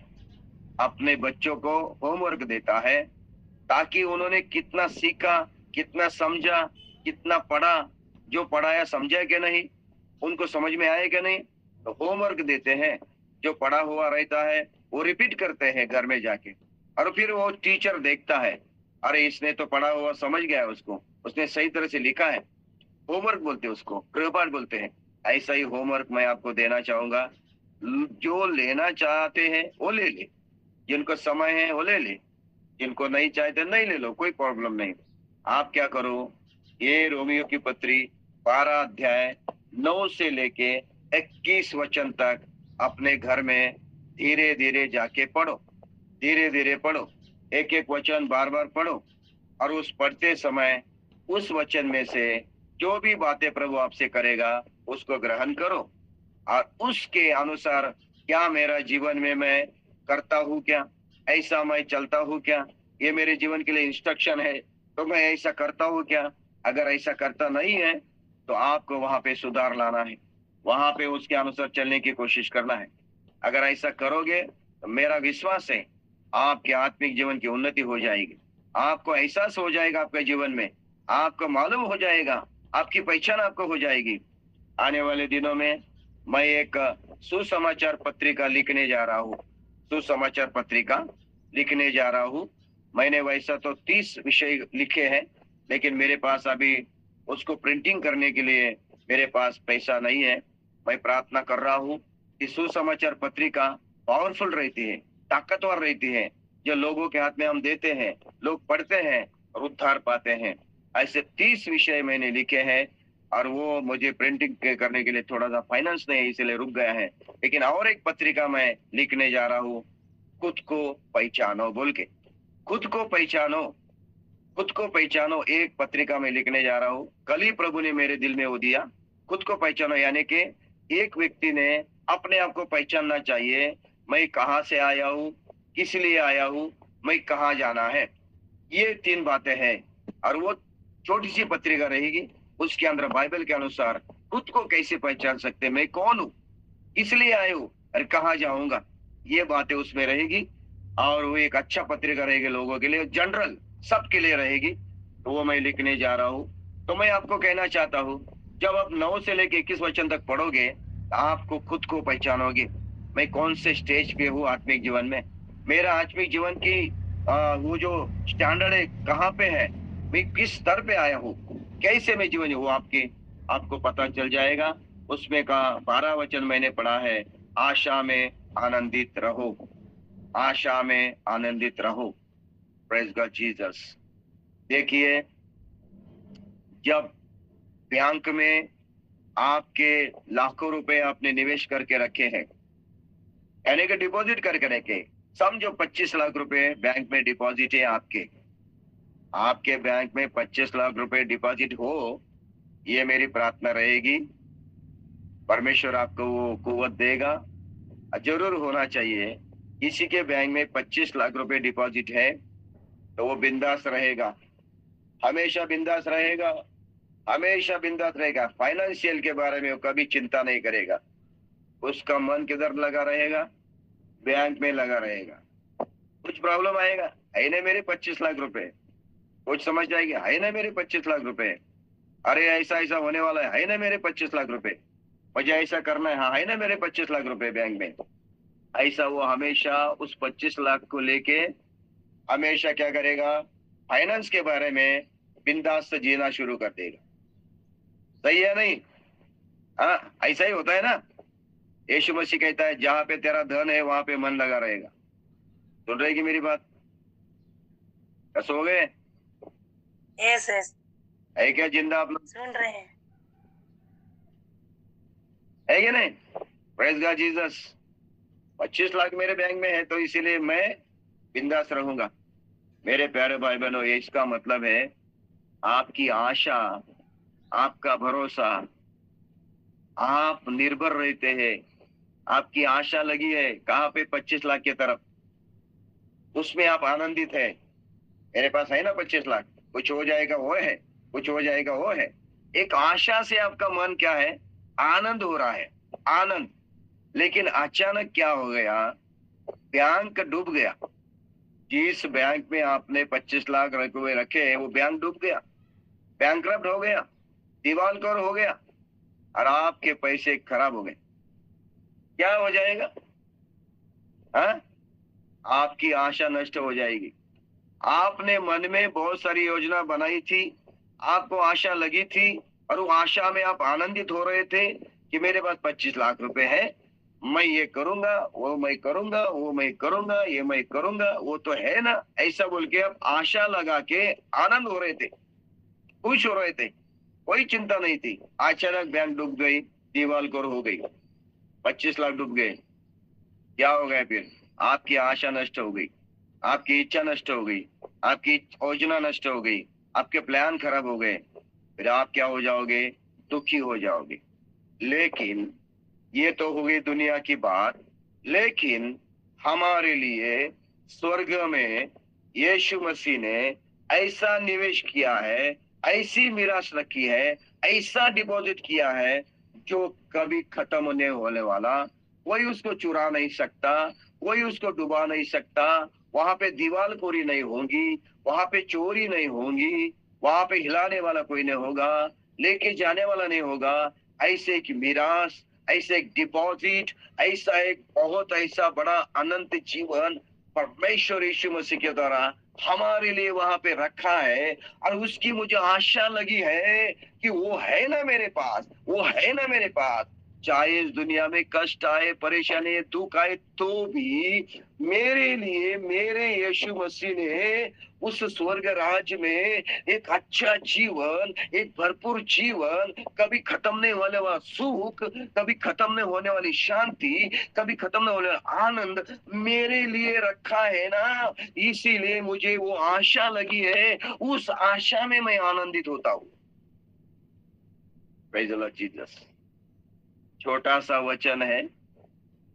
अपने बच्चों को होमवर्क देता है ताकि उन्होंने कितना सीखा, कितना समझा, कितना पढ़ा, जो पढ़ाया समझा कि नहीं, उनको समझ में आए कि नहीं। तो होमवर्क देते हैं, जो पढ़ा हुआ रहता है वो रिपीट करते हैं घर में जाके। और फिर वो टीचर देखता है, अरे इसने तो पढ़ा हुआ समझ गया, उसने सही तरह से लिखा है। होमवर्क बोलते हैं उसको, गृहपाठ बोलते हैं। ऐसा ही होमवर्क मैं आपको देना चाहूंगा। जो लेना चाहते हैं वो ले ले, जिनको समय है वो ले ले, जिनको नहीं चाहते नहीं ले लो, कोई प्रॉब्लम नहीं। आप क्या करो, ये रोमियो की पत्री 12 अध्याय 9 से लेके 21 वचन तक अपने घर में धीरे धीरे जाके पढ़ो, धीरे धीरे पढ़ो, एक एक वचन बार बार पढ़ो। और उस पढ़ते समय उस वचन में से जो भी बातें प्रभु आपसे करेगा उसको ग्रहण करो और उसके अनुसार क्या मेरा जीवन में मैं करता हूँ, क्या ऐसा मैं चलता हूँ, क्या ये मेरे जीवन के लिए इंस्ट्रक्शन है तो मैं ऐसा करता हूँ क्या। अगर ऐसा करता नहीं है तो आपको वहां पे सुधार लाना है, वहां पे उसके अनुसार चलने की कोशिश करना है। अगर ऐसा करोगे तो मेरा विश्वास है आपके आत्मिक जीवन की उन्नति हो जाएगी। आपको एहसास हो जाएगा आपके जीवन में, आपको मालूम हो जाएगा, आपकी पहचान आपको हो जाएगी। आने वाले दिनों में मैं एक सुसमाचार पत्रिका लिखने जा रहा हूँ, सुसमाचार पत्रिका लिखने जा रहा हूँ। मैंने वैसा तो 30 विषय लिखे हैं, लेकिन मेरे पास अभी उसको प्रिंटिंग करने के लिए मेरे पास पैसा नहीं है। मैं प्रार्थना कर रहा हूँ कि सुसमाचार पत्रिका पावरफुल रहती है, ताकतवर रहती है, जो लोगों के हाथ में हम देते हैं, लोग पढ़ते हैं और उद्धार पाते हैं। ऐसे 30 विषय मैंने लिखे हैं और वो मुझे प्रिंटिंग करने के लिए थोड़ा सा फाइनेंस नहीं है, इसलिए रुक गया है। लेकिन और एक पत्रिका मैं लिखने जा रहा हूँ, खुद को पहचानो बोल के। खुद को पहचानो, खुद को पहचानो, एक पत्रिका में लिखने जा रहा हूँ। कल ही प्रभु ने मेरे दिल में वो दिया, खुद को पहचानो। यानी कि एक व्यक्ति ने अपने आप को पहचानना चाहिए, मैं कहाँ से आया हूँ, किस लिए आया हूँ, मैं कहाँ जाना है। ये 3 बातें हैं और वो छोटी सी पत्रिका रहेगी। उसके अंदर बाइबल के अनुसार खुद को कैसे पहचान सकते, मैं कौन हूँ, किस लिए आया हूँ और कहाँ जाऊंगा, ये बातें उसमें रहेगी। और वो एक अच्छा पत्रिका रहेगी लोगों के लिए, जनरल सबके लिए रहेगी। तो वो मैं लिखने जा रहा हूँ। तो मैं आपको कहना चाहता हूँ, जब आप 9 से लेकर 21 वचन तक पढ़ोगे तो आपको खुद को पहचानोगे, मैं कौन से स्टेज पे हूँ आत्मिक जीवन में, मेरा आत्मिक जीवन की वो जो स्टैंडर्ड है कहाँ पे है, मैं किस स्तर पे आया हूँ, कैसे मैं जीवन हूँ, आपको पता चल जाएगा। उसमें का 12 वचन मैंने पढ़ा है, आशा में आनंदित रहो, आशा में आनंदित रहो। Praise God Jesus. देखिए, जब बैंक में आपके लाखों रुपए आपने निवेश करके रखे हैं, यानी कि डिपॉजिट करके रखे, समझो 25 लाख रुपए बैंक में डिपॉजिट है आपके बैंक में 25 लाख रुपए डिपॉजिट हो, ये मेरी प्रार्थना रहेगी। परमेश्वर आपको वो कुव्वत देगा, जरूर होना चाहिए। किसी के बैंक में 25 लाख रुपए डिपॉजिट है तो वो बिंदास रहेगा, हमेशा बिंदास रहेगा, हमेशा बिंदास रहेगा। फाइनेंशियल के बारे में वो कभी चिंता नहीं करेगा। उसका मन किधर लगा रहेगा? बैंक में लगा रहेगा। कुछ प्रॉब्लम आएगा, है ना मेरे 25 लाख रुपए, कुछ समझ जाएगी, है ना मेरे 25 लाख रुपए, अरे ऐसा ऐसा होने वाला है ना मेरे 25 लाख रुपए, मुझे ऐसा करना है, हाँ है ना मेरे 25 लाख रुपए बैंक में। ऐसा वो हमेशा उस 25 लाख को लेके हमेशा क्या करेगा, फाइनेंस के बारे में बिंदास से जीना शुरू कर देगा। सही है नहीं? हाँ, ऐसा ही होता है ना। यीशु मसीह कहता है जहां पे तेरा धन है वहां पे मन लगा रहेगा। सुन रहे कि मेरी बात? क्या सो गए?
यस यस
है क्या जिंदा आप लोग?
सुन रहे हैं।
है क्या नहीं? Praise God Jesus. 25 लाख मेरे बैंक में है तो इसीलिए मैं बिंदास रहूंगा। मेरे प्यारे भाई बहनों, ये इसका मतलब है आपकी आशा, आपका भरोसा, आप निर्भर रहते हैं। आपकी आशा लगी है कहाँ पे? 25 लाख की तरफ। उसमें आप आनंदित है। मेरे पास है ना 25 लाख, कुछ हो जाएगा वो है, कुछ हो जाएगा वो है। एक आशा से आपका मन क्या है? आनंद हो रहा है, आनंद। लेकिन अचानक क्या हो गया? बैंक डूब गया। जिस बैंक में आपने 25 लाख रुपए रखे वो बैंक डूब गया, बैंकरप्ट हो गया, दिवालिया हो गया और आपके पैसे खराब हो गए। क्या हो जाएगा? हाँ? आपकी आशा नष्ट हो जाएगी। आपने मन में बहुत सारी योजना बनाई थी, आपको आशा लगी थी और वो आशा में आप आनंदित हो रहे थे कि मेरे पास 25 लाख रुपए है, मैं ये करूंगा, वो मैं करूंगा, वो मैं करूंगा, ये मैं करूंगा, वो तो है ना, ऐसा बोल के आप आशा लगा के आनंद हो रहे थे, खुश हो रहे थे, कोई चिंता नहीं थी। अचानक बैंक डूब गई, दिवालिया हो गई, 25 लाख डूब गए। क्या हो गया फिर? आपकी आशा नष्ट हो गई, आपकी इच्छा नष्ट हो गई, आपकी योजना नष्ट हो गई, आपके प्लान खराब हो गए। फिर आप क्या हो जाओगे? दुखी हो जाओगे। लेकिन ये तो हो गई दुनिया की बात। लेकिन हमारे लिए स्वर्ग में यीशु मसीह ने ऐसा निवेश किया है, ऐसी मिरास रखी है, ऐसा डिपॉजिट किया है जो कभी खत्म होने होने वाला, कोई उसको चुरा नहीं सकता, कोई उसको डुबा नहीं सकता। वहां पे दीवालखोरी नहीं होगी, वहां पे चोरी नहीं होगी, वहां पे हिलाने वाला कोई नहीं होगा, लेके जाने वाला नहीं होगा। ऐसे एक मिरास, ऐसे एक डिपॉजिट, ऐसा एक बहुत ऐसा बड़ा अनंत जीवन परमेश्वर यीशु मसीह के द्वारा हमारे लिए वहां पे रखा है। और उसकी मुझे आशा लगी है कि वो है ना मेरे पास, वो है ना मेरे पास। चाहे इस दुनिया में कष्ट आए, परेशानी, दुख आए, तो भी मेरे लिए मेरे यीशु मसीह ने उस स्वर्ग राज्य में एक अच्छा जीवन, एक भरपूर जीवन, कभी खत्म नहीं होने वाला सुख, कभी खत्म नहीं होने वाली शांति, कभी खत्म नहीं होने वाला आनंद मेरे लिए रखा है ना। इसीलिए मुझे वो आशा लगी है, उस आशा में मैं आनंदित होता हूँ। Praise the Lord Jesus. छोटा सा वचन है,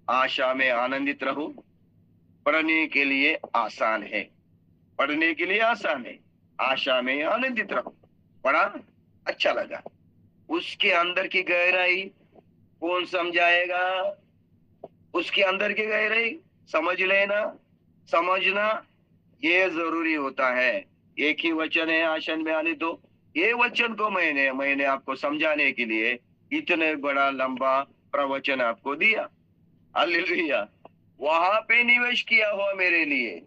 आशा में आनंदित रहो। पढ़ने के लिए आसान है, पढ़ने के लिए आसान है, आशा में आनंदित रहो। पढ़ा, अच्छा लगा। उसके अंदर की गहराई कौन समझाएगा? उसके अंदर की गहराई समझ लेना, समझना ये जरूरी होता है। एक ही वचन है, आशा में आनंदित हो। ये वचन को मैंने आपको समझाने के लिए इतने बड़ा लंबा प्रवचन आपको दिया। हालेलुया। वहां पे निवेश किया हुआ मेरे लिए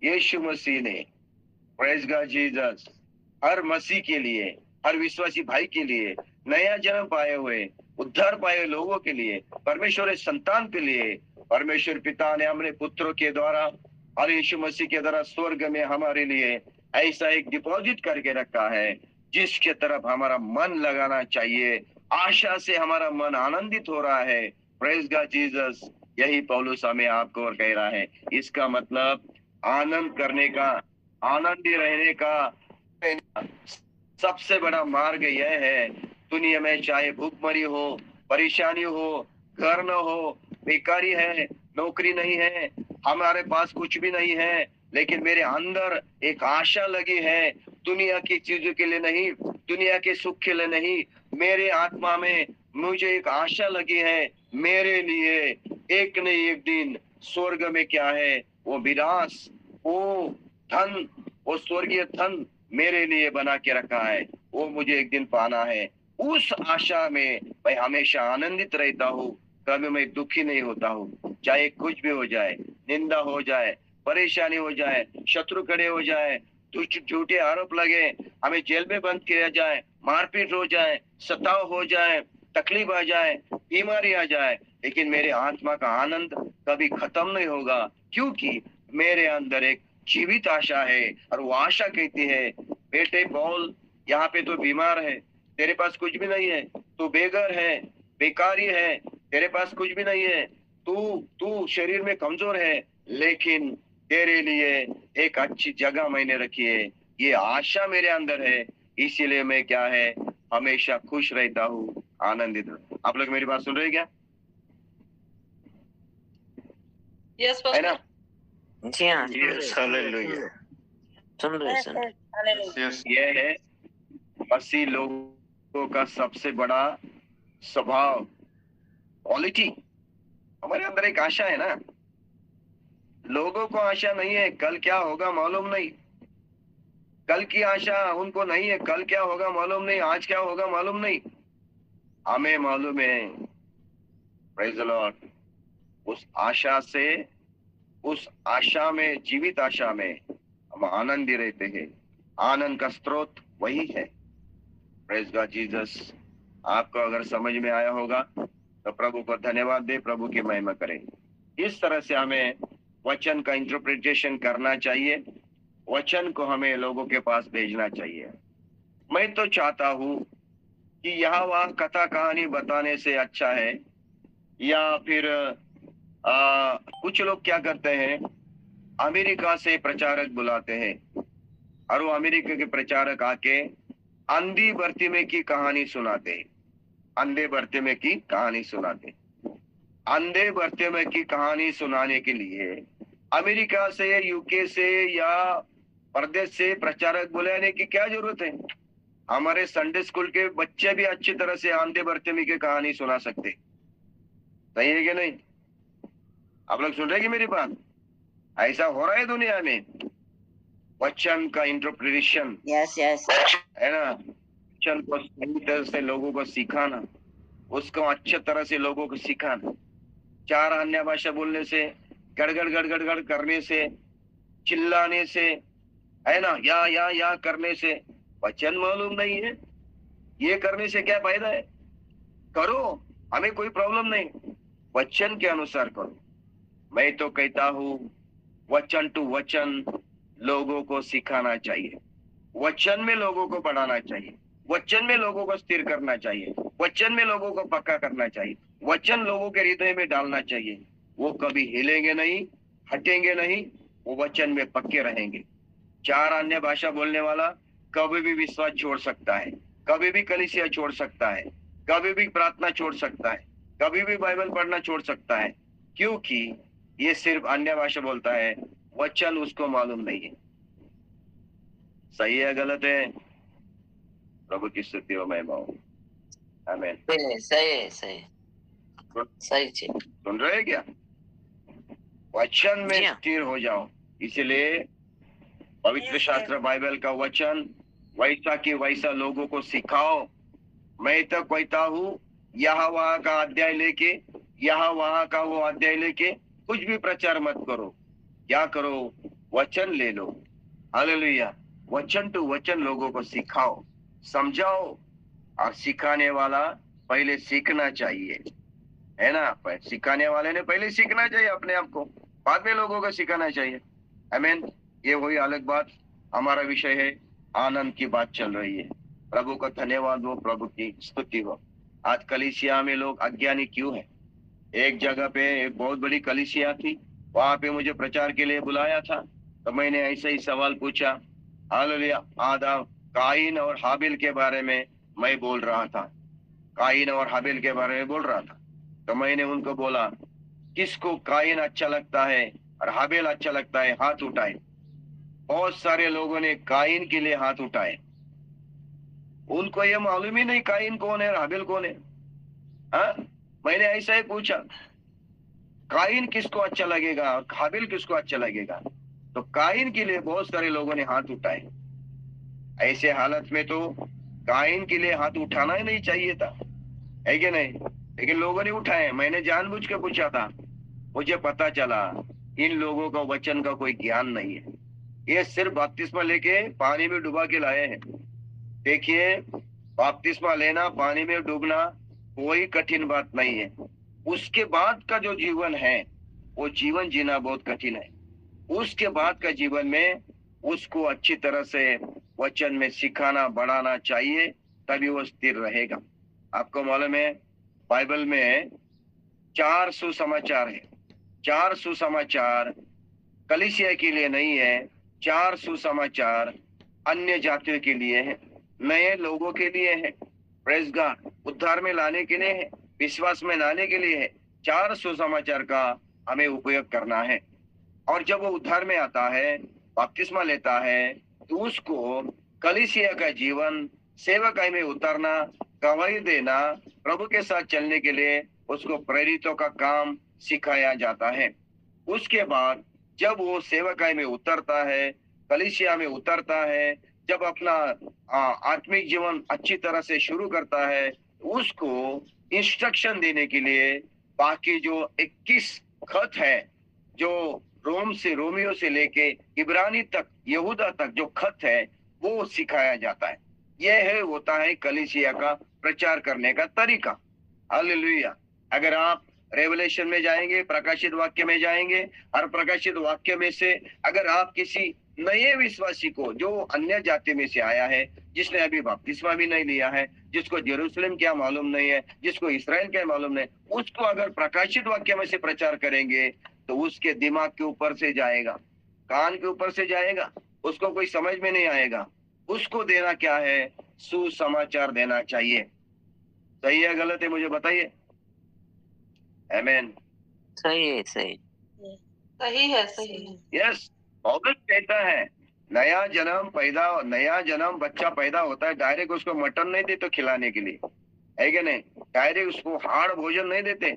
यीशु मसीह ने। Praise God Jesus. हर मसीह के लिए, हर विश्वासी भाई के लिए, नया जन्म पाए हुए, उद्धार पाए हुए लोगों के लिए, परमेश्वर के संतान के लिए परमेश्वर पिता ने अपने पुत्रों के द्वारा और यीशु मसीह के द्वारा स्वर्ग में हमारे लिए ऐसा एक डिपॉजिट करके रखा है जिसके तरफ हमारा मन लगाना चाहिए। आशा से हमारा मन आनंदित हो रहा है। Praise God Jesus. यही पौलुस हमें आपको और कह रहा है। इसका मतलब आनंद करने का, आनंदी रहने का सबसे बड़ा मार्ग यह है। दुनिया में चाहे भूखमरी हो, परेशानी हो, घर न हो, बेकारी है, नौकरी नहीं है, हमारे पास कुछ भी नहीं है, लेकिन मेरे अंदर एक आशा लगी है। दुनिया की चीजों के लिए नहीं, दुनिया के सुख के लिए नहीं, मेरे आत्मा में मुझे एक आशा लगी है। मेरे लिए एक न एक दिन स्वर्ग में क्या है? वो विरास, वो धन, वो स्वर्गीय धन मेरे लिए बना के रखा है। वो मुझे एक दिन पाना है। उस आशा में मैं हमेशा आनंदित रहता हूँ। कभी मैं दुखी नहीं होता हूँ। चाहे कुछ भी हो जाए, निंदा हो जाए, परेशानी हो जाए, शत्रु खड़े हो जाए, झूठे आरोप लगे, हमें जेल में बंद किया जाए, मारपीट हो जाए, सताव हो जाए, तकलीफ आ जाए, बीमारी आ जाए, लेकिन मेरे आत्मा का आनंद कभी खत्म नहीं होगा, क्योंकि मेरे अंदर एक जीवित आशा है। और वो आशा कहती है, बेटे पॉल, यहाँ पे तो बीमार है, तेरे पास कुछ भी नहीं है, तू बेघर है, बेकारी है, तेरे पास कुछ भी नहीं है, तू तू शरीर में कमजोर है, लेकिन तेरे लिए एक अच्छी जगह मैंने रखी है। ये आशा मेरे अंदर है, इसीलिए मैं क्या है, हमेशा खुश रहता हूँ, आनंदित हूँ। आप लोग मेरी बात सुन रहे हैं क्या?
Yes,
है ना?
Pastor. जी हाँ,
यस हालेलुया।
सुन रहे
Yes,
sir.
yes. Hallelujah.
Yes
ये है मसीह लोगों का सबसे बड़ा स्वभाव, क्वालिटी। हमारे अंदर एक आशा है ना। लोगों को आशा नहीं है, कल क्या होगा मालूम नहीं। कल की आशा उनको नहीं है, कल क्या होगा मालूम नहीं, आज क्या होगा मालूम नहीं। हमें मालूम है, प्रेज द लॉर्ड, उस आशा से, उस आशा में, जीवित आशा में हम आनंदी रहते हैं। आनंद का स्रोत वही है। Praise God Jesus. आपको अगर समझ में आया होगा तो प्रभु को धन्यवाद दे, प्रभु की महिमा करें। इस तरह से हमें वचन का इंटरप्रिटेशन करना चाहिए, वचन को हमें लोगों के पास भेजना चाहिए। मैं तो चाहता हूँ कि यहाँ वहाँ कथा कहानी बताने से अच्छा है, या फिर कुछ लोग क्या करते हैं, अमेरिका से प्रचारक बुलाते हैं और वो अमेरिका के प्रचारक आके अंधी बर्तिमे की कहानी सुनाते हैं। अंधे बर्तिमे की कहानी सुनाते। अंधे बर्तिमे की कहानी सुनाने के लिए अमेरिका से, यूके से या परदेश से प्रचारक बुलाने की क्या जरूरत है? हमारे संडे स्कूल के बच्चे भी अच्छी तरह से अंधे बर्तिमे की कहानी सुना सकते। सही है कि नहीं? आप लोग सुन रहे हैं मेरी बात? ऐसा हो रहा है दुनिया में। वचन का इंटरप्रिटेशन
Yes, yes.
है ना, वचन को सही तरह से लोगों को सिखाना, उसको अच्छे तरह से लोगों को सिखाना। चार अन्य भाषा बोलने से, गड़गड़ गड़गड़ गड़ करने से, चिल्लाने से, है ना, या करने से वचन मालूम नहीं है। ये करने से क्या फायदा है? करो, हमें कोई प्रॉब्लम नहीं, वचन के अनुसार करो। मैं तो कहता हूँ वचन टू वचन लोगों को सिखाना चाहिए, वचन में लोगों को बढ़ाना चाहिए, वचन में लोगों को स्थिर करना चाहिए, वचन में लोगों को पक्का करना चाहिए, वचन लोगों के हृदय में डालना चाहिए। वो कभी हिलेंगे नहीं, हटेंगे नहीं, वो वचन में पक्के रहेंगे। चार अन्य भाषा बोलने वाला कभी भी विश्वास छोड़ सकता है, कभी भी कलीसिया छोड़ सकता है, कभी भी प्रार्थना छोड़ सकता है, कभी भी बाइबल पढ़ना छोड़ सकता है, क्योंकि ये सिर्फ अन्य भाषा बोलता है, वचन उसको मालूम नहीं है। सही है गलत है? प्रभु की स्तुति हो, महिमा हो। आमीन।
सही चीज।
सुन रहे हैं क्या? वचन में
जी हाँ।
स्थिर हो जाओ। इसलिए पवित्र शास्त्र बाइबल का वचन वैसा कि वैसा लोगों को सिखाओ। मैं तो कहता हूँ यहाँ वहाँ का अध्याय लेके, यहाँ वहाँ का वो अध्याय लेके कुछ भी प्रचार मत करो। क्या करो? वचन ले लो। हालेलुया। वचन टू वचन लोगों को सिखाओ, समझाओ। और सिखाने वाला पहले सीखना चाहिए, है ना? सिखाने वाले ने पहले सीखना चाहिए अपने आप को, बाद में लोगों को सिखाना चाहिए। आमीन। ये वही अलग बात। हमारा विषय है आनंद की बात चल रही है। प्रभु का धन्यवाद हो, प्रभु की स्तुति हो। आज कलीसिया में लोग अज्ञानी क्यों है? एक जगह पे एक बहुत बड़ी कलीसिया थी, वहां पे मुझे प्रचार के लिए बुलाया था, तो मैंने ऐसे ही सवाल पूछा। हालेलुया। आदम, काइन और हाबिल के बारे में मैं बोल रहा था, काइन और हाबिल के बारे में बोल रहा था। तो मैंने उनको बोला, किसको काइन अच्छा लगता है और हाबिल अच्छा लगता है? हाथ उठाए। बहुत सारे लोगों ने काइन के लिए हाथ उठाए। उनको ये मालूम ही नहीं काइन कौन है और हाबिल कौन है। हाँ, मैंने ऐसा ही पूछा, काइन किसको अच्छा लगेगा और हाबिल किसको अच्छा लगेगा? तो काइन के लिए बहुत सारे लोगों ने हाथ उठाए। ऐसे हालत में तो काइन के लिए हाथ उठाना ही नहीं चाहिए था, है कि नहीं? लेकिन लोगों ने उठाए। मैंने जानबूझ के पूछा था। मुझे पता चला इन लोगों का वचन का कोई ज्ञान नहीं है। ये सिर्फ बपतिस्मा लेके पानी में डुबा के लाए हैं। देखिए, बपतिस्मा लेना, पानी में डूबना कोई कठिन बात नहीं है। उसके बाद का जो जीवन है वो जीवन जीना बहुत कठिन है। उसके बाद का जीवन में उसको अच्छी तरह से वचन में सिखाना बढ़ाना चाहिए, तभी वो स्थिर रहेगा। आपको मालूम है बाइबल में 4 सुसमाचार है। 4 सुसमाचार कलीसिया के लिए नहीं है, 4 सुसमाचार अन्य जातियों के लिए है, नए लोगों के लिए है, प्रेज गॉड, उद्धार में लाने के लिए है, विश्वास में लाने के लिए है। 4 सुसमाचार का हमें उपयोग करना है। और जब वो उद्धार में आता है, बपतिस्मा लेता है, तो उसको कलीसिया का जीवन, सेवकाई में उतरना, गवाही देना, प्रभु के साथ चलने के लिए उसको प्रेरितों का काम सिखाया जाता है। उसके बाद जब वो सेवकाई में उतरता है, कलीसिया में उतरता है, जब अपना आत्मिक जीवन अच्छी तरह से शुरू करता है, उसको इंस्ट्रक्शन देने के लिए बाकी जो 21 खत है, जो रोमियो से लेके इब्रानी तक, यहूदा तक जो खत है, वो सिखाया जाता है। यह है होता है कलीसिया का प्रचार करने का तरीका। हालेलुया। अगर आप रेवलेशन में जाएंगे, प्रकाशित वाक्य में जाएंगे, और प्रकाशित वाक्य में से अगर आप किसी नए विश्वासी को जो अन्य जाति में से आया है, जिसने अभी बपतिस्मा भी नहीं लिया है, जिसको यरूशलेम क्या मालूम नहीं है, जिसको इस्राएल क्या मालूम नहीं, उसको अगर प्रकाशित वाक्य में से प्रचार करेंगे तो उसके दिमाग के ऊपर से जाएगा, कान के ऊपर से जाएगा, उसको कोई समझ में नहीं आएगा। उसको देना क्या है? सुसमाचार देना चाहिए। सही है गलत है मुझे बताइए। आमीन।
सही है, सही
सही है, सही है।
यस, पौलुस कहता है नया जन्म बच्चा पैदा होता है, डायरेक्ट उसको मटन नहीं देते खिलाने के लिए, है कि नहीं? डायरेक्ट उसको हार्ड भोजन नहीं देते।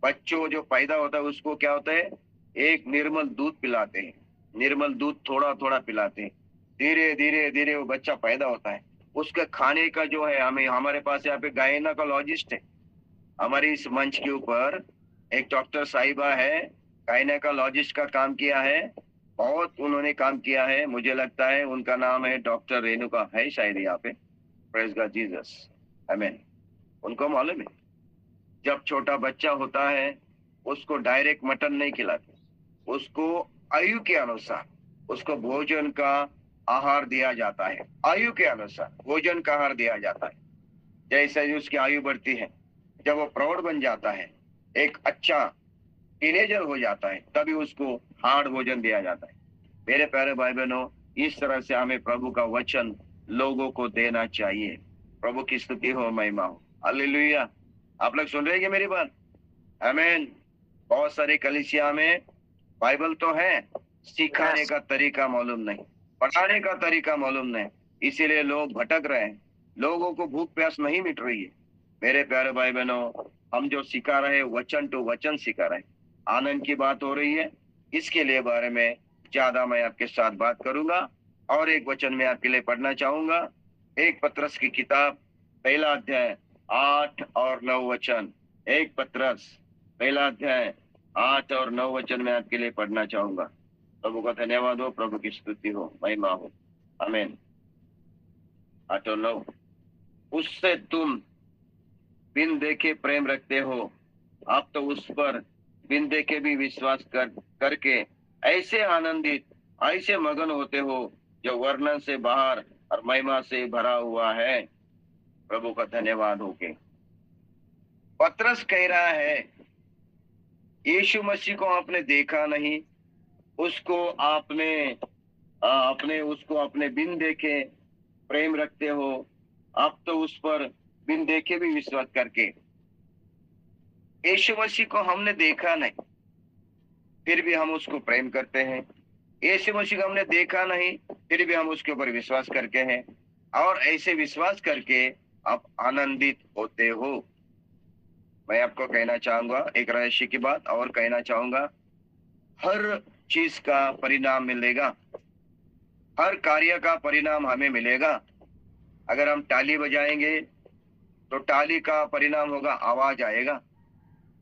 बच्चों जो पैदा होता है उसको क्या होता है, एक निर्मल दूध पिलाते हैं, निर्मल दूध थोड़ा थोड़ा पिलाते हैं, धीरे धीरे धीरे वो बच्चा पैदा होता है। उसके खाने का जो है, हमारे पास यहाँ पे गायनेकोलॉजिस्ट है, हमारी इस मंच के ऊपर एक डॉक्टर साहिबा है, गायनेकोलॉजिस्ट का काम किया है, बहुत उन्होंने काम किया है। मुझे लगता है उनका नाम है डॉक्टर रेणुका, है शायद यहाँ पे। प्रेज गॉड जीसस, आमीन। उनको मालूम है जब छोटा बच्चा होता है उसको डायरेक्ट मटन नहीं खिलाते, उसको आयु के अनुसार उसको भोजन का आहार दिया जाता है। आयु के अनुसार भोजन का आहार दिया जाता है। जैसे ही उसकी आयु बढ़ती है, जब वो प्रौढ़ बन जाता है, एक अच्छा टीनेजर हो जाता है, तभी उसको हार्ड भोजन दिया जाता है। मेरे प्यारे भाई बहनों, इस तरह से हमें प्रभु का वचन लोगों को देना चाहिए। प्रभु की स्तुति हो, महिमा हो। हालेलुया। आप लोग सुन रहे हैं मेरी बात? आमीन। बहुत सारी कलीसिया में बाइबल तो है, सिखाने का तरीका मालूम नहीं, पढ़ाने का तरीका मालूम नहीं, इसीलिए लोग भटक रहे हैं, लोगों को भूख प्यास नहीं मिट रही है। मेरे प्यारे भाई बहनों, हम जो सिखा रहे हैं वचन टू वचन सिखा रहे हैं। आनंद की बात हो रही है, इसके लिए बारे में ज्यादा मैं आपके साथ बात करूंगा। और एक वचन में आपके लिए पढ़ना चाहूंगा, 1 पत्रस की किताब, पहला अध्याय 8 और 9 वचन। 1 पत्रस पहला अध्याय 8 और 9 वचन में आपके लिए पढ़ना चाहूंगा। प्रभु का धन्यवाद हो, प्रभु की स्तुति हो, महिमा हो। आमीन। 8 और 9। उससे तुम बिन देखे प्रेम रखते हो, आप तो उस पर बिन देखे भी विश्वास करके ऐसे आनंदित, ऐसे मगन होते हो जो वर्णन से बाहर और महिमा से भरा हुआ है। प्रभु का धन्यवाद हो के पत्रस कह रहा है, यीशु मसीह को आपने देखा नहीं, उसको आपने बिन देखे प्रेम रखते हो, आप तो उस पर बिन देखे भी विश्वास करके। यीशु मसीह को हमने देखा नहीं, फिर भी हम उसको प्रेम करते हैं। यीशु मसीह को हमने देखा नहीं, फिर भी हम उसके ऊपर विश्वास करके हैं, और ऐसे विश्वास करके आप आनंदित होते हो। मैं आपको कहना चाहूंगा एक रहस्य की बात और कहना चाहूंगा, हर चीज का परिणाम मिलेगा, हर कार्य का परिणाम हमें मिलेगा। अगर हम ताली बजाएंगे तो ताली का परिणाम होगा, आवाज आएगा।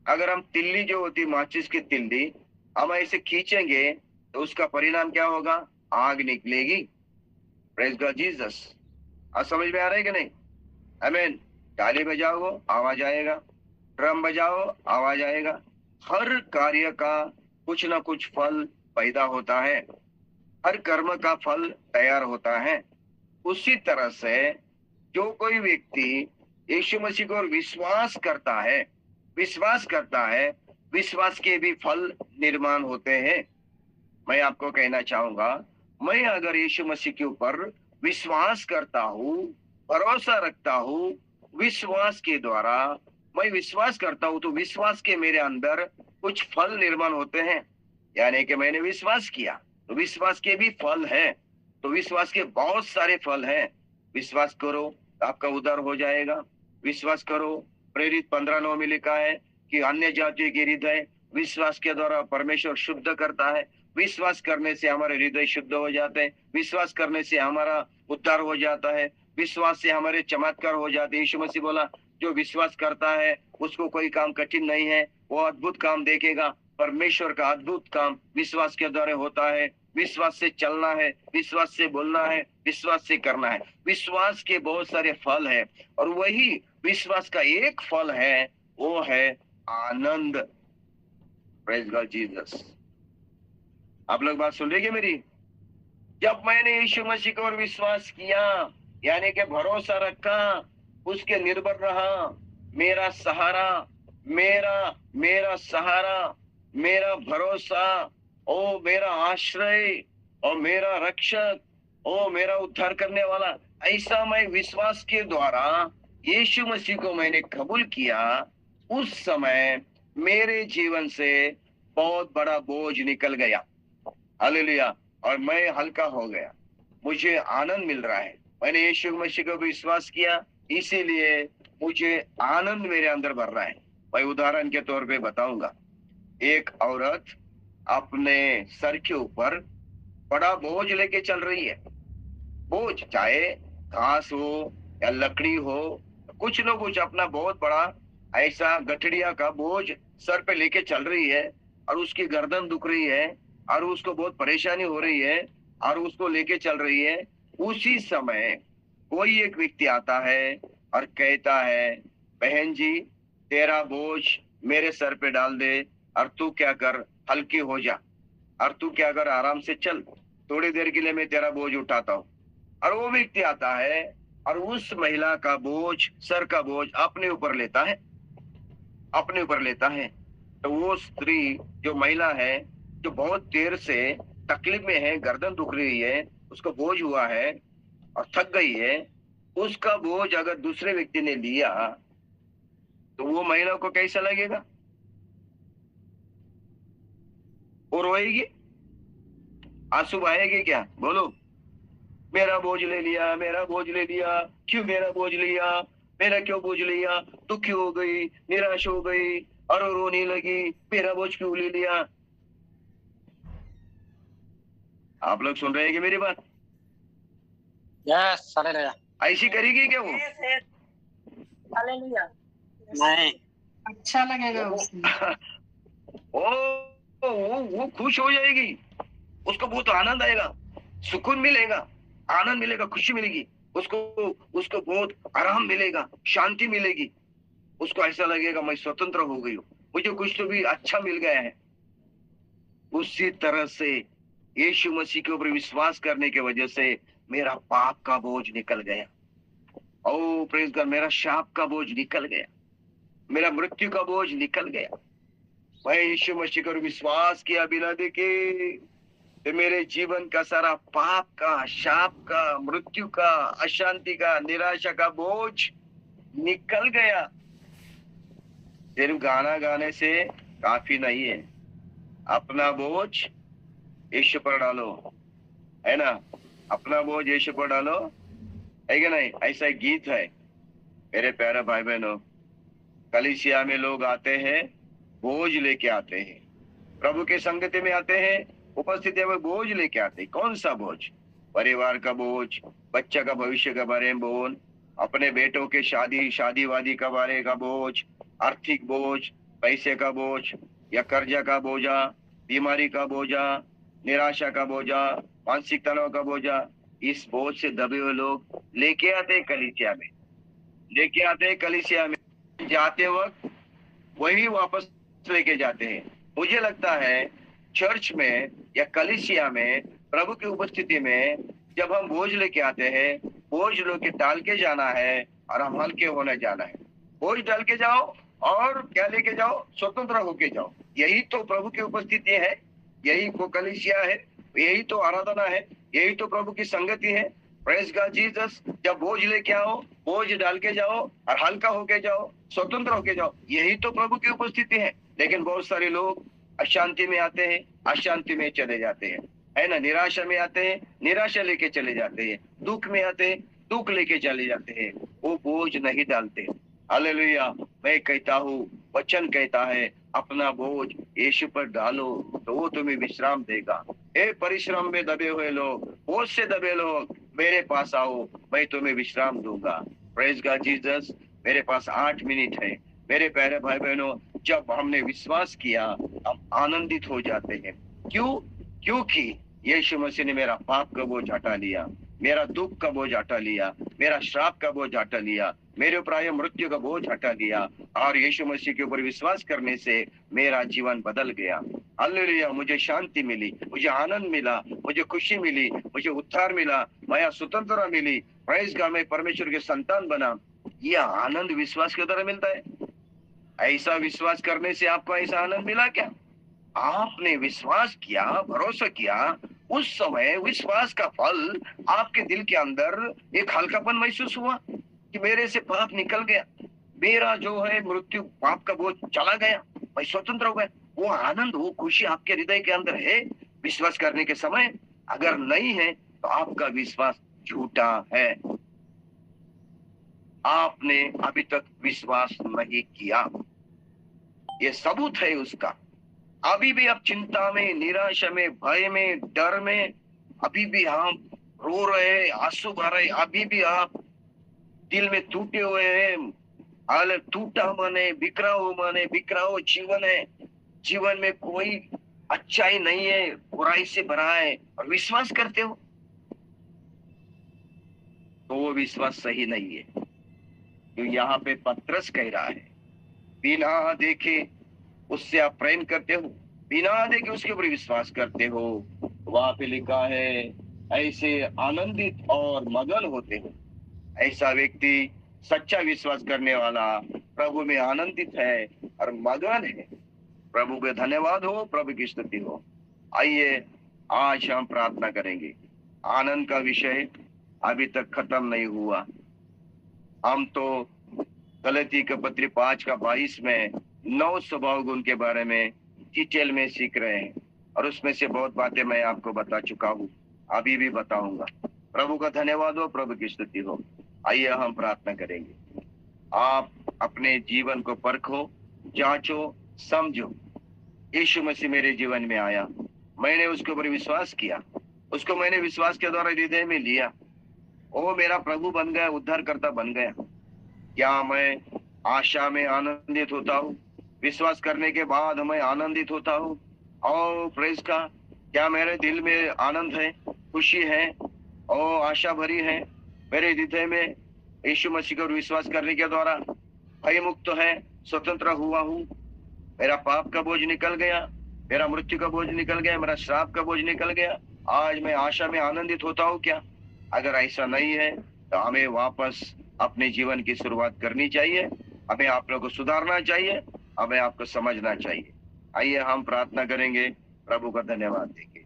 अगर हम तिल्ली जो होती माचिस की तिल्ली हम ऐसे खींचेंगे तो उसका परिणाम क्या होगा? आग निकलेगी। Praise God Jesus. समझ में आ रहा है कि नहीं? आमीन। ताली बजाओ आवाज आएगा, ड्रम बजाओ आवाज आएगा। हर कार्य का कुछ ना कुछ फल पैदा होता है, हर कर्म का फल तैयार होता है। उसी तरह से जो कोई व्यक्ति यीशु मसीह को विश्वास करता है, विश्वास के भी फल निर्माण होते हैं। मैं आपको कहना चाहूंगा, मैं अगर यीशु मसीह के ऊपर विश्वास करता हूँ, भरोसा रखता हूँ, विश्वास के द्वारा मैं विश्वास करता हूँ, तो विश्वास के मेरे अंदर कुछ फल निर्माण होते हैं। यानी कि मैंने विश्वास किया तो विश्वास के भी फल है। तो विश्वास के बहुत सारे फल हैं। विश्वास करो तो आपका उद्धार हो जाएगा। विश्वास करो, प्रेरित 15:9 में लिखा है कि अन्य जातियों के हृदय विश्वास के द्वारा परमेश्वर शुद्ध करता है। विश्वास करने से हमारे हृदय शुद्ध हो जाते हैं, विश्वास करने से हमारा उद्धार हो जाता है, विश्वास से हमारे चमत्कार हो जाते हैं। यीशु मसीह बोला, जो विश्वास करता है उसको कोई काम कठिन नहीं है, वो अद्भुत काम देखेगा। परमेश्वर का अद्भुत काम विश्वास के द्वारा होता है। विश्वास से चलना है, विश्वास से बोलना है, विश्वास से करना है। विश्वास के बहुत सारे फल है, और वही विश्वास का एक फल है, वो है आनंद। Praise God Jesus. आप लोग बात सुन रहे हैं मेरी? जब मैंने यीशु मसीह को विश्वास किया, यानी कि भरोसा रखा, उसके निर्भर रहा, मेरा सहारा, मेरा सहारा, मेरा भरोसा, ओ मेरा आश्रय, और मेरा रक्षक, ओ मेरा उद्धार करने वाला, ऐसा मैं विश्वास के द्वारा यीशु मसीह को मैंने कबूल किया। उस समय मेरे जीवन से बहुत बड़ा बोझ निकल गया। हालेलुया। और मैं हल्का हो गया, मुझे आनंद मिल रहा है। मैंने यीशु मसीह को विश्वास किया, इसीलिए मुझे आनंद मेरे अंदर भर रहा है। मैं उदाहरण के तौर पे बताऊंगा। एक औरत अपने सर के ऊपर बड़ा बोझ लेके चल रही है। बोझ चाहे घास हो या लकड़ी हो, कुछ न कुछ अपना बहुत बड़ा ऐसा गठड़िया का बोझ सर पे लेके चल रही है, और उसकी गर्दन दुख रही है, और उसको बहुत परेशानी हो रही है, और उसको लेके चल रही है। उसी समय कोई एक व्यक्ति आता है और कहता है, बहन जी तेरा बोझ मेरे सर पे डाल दे, और तू क्या कर, हल्की हो जा, और तू क्या कर, आराम से चल, थोड़ी देर के लिए मैं तेरा बोझ उठाता हूँ। और वो व्यक्ति आता है और उस महिला का बोझ, सर का बोझ अपने ऊपर लेता है। तो वो स्त्री, जो महिला है, जो बहुत देर से तकलीफ में है, गर्दन दुख रही है, उसको बोझ हुआ है और थक गई है, उसका बोझ अगर दूसरे व्यक्ति ने लिया तो वो महिला को कैसा लगेगा? वो रोएगी, आंसू बहाएगी क्या? बोलो, मेरा बोझ ले लिया, मेरा बोझ ले लिया, क्यों मेरा बोझ लिया, मेरा क्यों बोझ लिया, दुखी हो गई, निराश हो गई और रोने लगी, मेरा बोझ क्यों ले लिया। आप लोग सुन रहे हैं कि मेरी बात?
Yes, hallelujah.
ऐसी करेगी क्या वो?
हालेलुया।
नहीं,
अच्छा लगेगा उसको।
वो खुश हो जाएगी, उसको बहुत आनंद आएगा, सुकून मिलेगा, आनंद मिलेगा, खुशी मिलेगी, उसको बहुत आराम मिलेगा, शांति मिलेगी। उसको ऐसा लगेगा मैं स्वतंत्र हो गई हूँ, मुझे कुछ तो भी अच्छा मिल गया है। उसी तरह से यीशु मसीह के ऊपर विश्वास करने की वजह से मेरा पाप का बोझ निकल गया। ओ प्रेज गॉड, मेरा शाप का बोझ निकल गया, मेरा मृत्यु का बोझ निकल गया। मैं यीशु मसीह को विश्वास किया बिना देखे, तो मेरे जीवन का सारा पाप का, शाप का, मृत्यु का, अशांति का, निराशा का बोझ निकल गया। सिर्फ गाना गाने से काफी नहीं है, अपना बोझ यीशु पर डालो, है ना? अपना बोझ यीशु पर डालो, है कि नहीं? ऐसा एक गीत है। मेरे प्यारे भाई बहनों, कलीसिया में लोग आते हैं, बोझ लेके आते हैं, प्रभु के संगति में आते हैं, उपस्थिति में बोझ लेके आते हैं। कौन सा बोझ? परिवार का बोझ, बच्चा का भविष्य के बारे में बोझ, अपने बेटों के शादी वादी का बारे का बोझ, आर्थिक बोझ, पैसे का बोझ, या कर्जा का बोझा, बीमारी का बोझा, निराशा का बोझा, मानसिक तनाव का बोझा। इस बोझ से दबे हुए लोग लेके आते हैं कलीसिया में। लेके आते हैं कलीसिया में, जाते वक्त वही वापस लेके जाते हैं। मुझे लगता है चर्च में या कलीसिया में प्रभु की उपस्थिति में जब हम बोझ लेके आते हैं, बोझ लेके डाल के जाना है और हम हल्के होने जाना है। बोझ डाल के जाओ और क्या लेके जाओ, स्वतंत्र होके जाओ। यही तो प्रभु की उपस्थिति है, यही वो कलीसिया है, यही तो आराधना है, यही तो प्रभु की संगति है। Praise God Jesus. जब बोझ लेके आओ, बोझ डाल के जाओ और हल्का होके जाओ, स्वतंत्र होके जाओ, यही तो प्रभु की उपस्थिति है। लेकिन बहुत सारे लोग अशांति में आते हैं, अशांति में चले जाते हैं, है ना। निराशा में आते हैं, निराशा लेके चले जाते हैं। दुख में आते हैं, दुख लेके चले जाते हैं, वो बोझ नहीं डालते। हालेलुया। मैं कहता हूँ, वचन कहता है अपना बोझ यीशु पर डालो तो वो तुम्हें विश्राम देगा। हे परिश्रम में दबे हुए लोग, बोझ से दबे लोग, मेरे पास आओ, मैं तुम्हें विश्राम दूंगा। Praise God Jesus. मेरे पास 8 मिनट है। मेरे प्यारे भाई बहनों, जब हमने विश्वास किया हम आनंदित हो जाते हैं। क्यों? क्योंकि यीशु मसीह ने मेरा पाप का बोझ हटा लिया, मेरा दुख का बोझ हटा लिया, मेरा श्राप का बोझ हटा लिया, मेरे ऊपर आए मृत्यु का बोझ हटा लिया। और यीशु मसीह के ऊपर विश्वास करने से मेरा जीवन बदल गया। हालेलुया। मुझे शांति मिली, मुझे आनंद मिला, मुझे खुशी मिली, मुझे उद्धार मिला, मैं स्वतंत्रता मिली। Praise God. मैं परमेश्वर के संतान बना। यह आनंद विश्वास के द्वारा मिलता है। ऐसा विश्वास करने से आपको ऐसा आनंद मिला क्या? आपने विश्वास किया, भरोसा किया, उस समय विश्वास का फल आपके दिल के अंदर एक हल्कापन महसूस हुआ कि मेरे से पाप निकल गया, मेरा जो है मृत्यु पाप का बोझ चला गया, मैं स्वतंत्र हो गया। वो आनंद, वो खुशी आपके हृदय के अंदर है विश्वास करने के समय? अगर नहीं है तो आपका विश्वास झूठा है। आपने अभी तक विश्वास नहीं किया, ये सबूत है उसका। अभी भी आप चिंता में, निराशा में, भय में, डर में, अभी भी हम रो रहे, आंसू भर रहे, अभी भी आप दिल में टूटे हुए हैं। हाल टूटा मन है, बिखरा हुआ मन है, बिखरा हुआ जीवन है, जीवन में कोई अच्छाई नहीं है, बुराई से भरा है, और विश्वास करते हो तो वो विश्वास सही नहीं है। तो यहाँ पे पत्रस कह रहा है, बिना देखे उससे आप प्रेम करते हो, बिना देखे उसके ऊपर विश्वास करते हो। वहां पे लिखा है ऐसे आनंदित और मगन होते हो। ऐसा व्यक्ति, सच्चा विश्वास करने वाला, प्रभु में आनंदित है और मगन है। प्रभु के धन्यवाद हो, प्रभु की स्तुति हो। आइए आज हम प्रार्थना करेंगे। आनंद का विषय अभी तक खत्म नहीं हुआ। हम तो गलती के पत्री 5:22 में 9 स्वभाव गुण के बारे में डिटेल में सीख रहे हैं, और उसमें से बहुत बातें मैं आपको बता चुका हूँ, अभी भी बताऊंगा। प्रभु का धन्यवाद हो, प्रभु की स्तुति हो। आइए हम प्रार्थना करेंगे। आप अपने जीवन को परखो, जांचो, समझो। यीशु मसीह मेरे जीवन में आया, मैंने उसके ऊपर विश्वास किया, उसको मैंने विश्वास के द्वारा हृदय में लिया, वो मेरा प्रभु बन गया, उद्धारकर्ता बन गया। क्या मैं आशा में आनंदित होता हूँ? विश्वास करने के बाद मैं आनंदित होता हूँ? और प्रेस का क्या मेरे दिल में आनंद है, खुशी है और आशा भरी है? मेरे हृदय में यीशु मसीह को विश्वास करने के द्वारा भय मुक्त है, स्वतंत्र हुआ हूँ, मेरा पाप का बोझ निकल गया, मेरा मृत्यु का बोझ निकल गया, मेरा श्राप का बोझ निकल गया। आज मैं आशा में आनंदित होता हूँ क्या? अगर ऐसा नहीं है तो हमें वापस अपने जीवन की शुरुआत करनी चाहिए, हमें आप लोगों को सुधारना चाहिए, हमें आपको समझना चाहिए। आइए हम प्रार्थना करेंगे, प्रभु का धन्यवाद देंगे।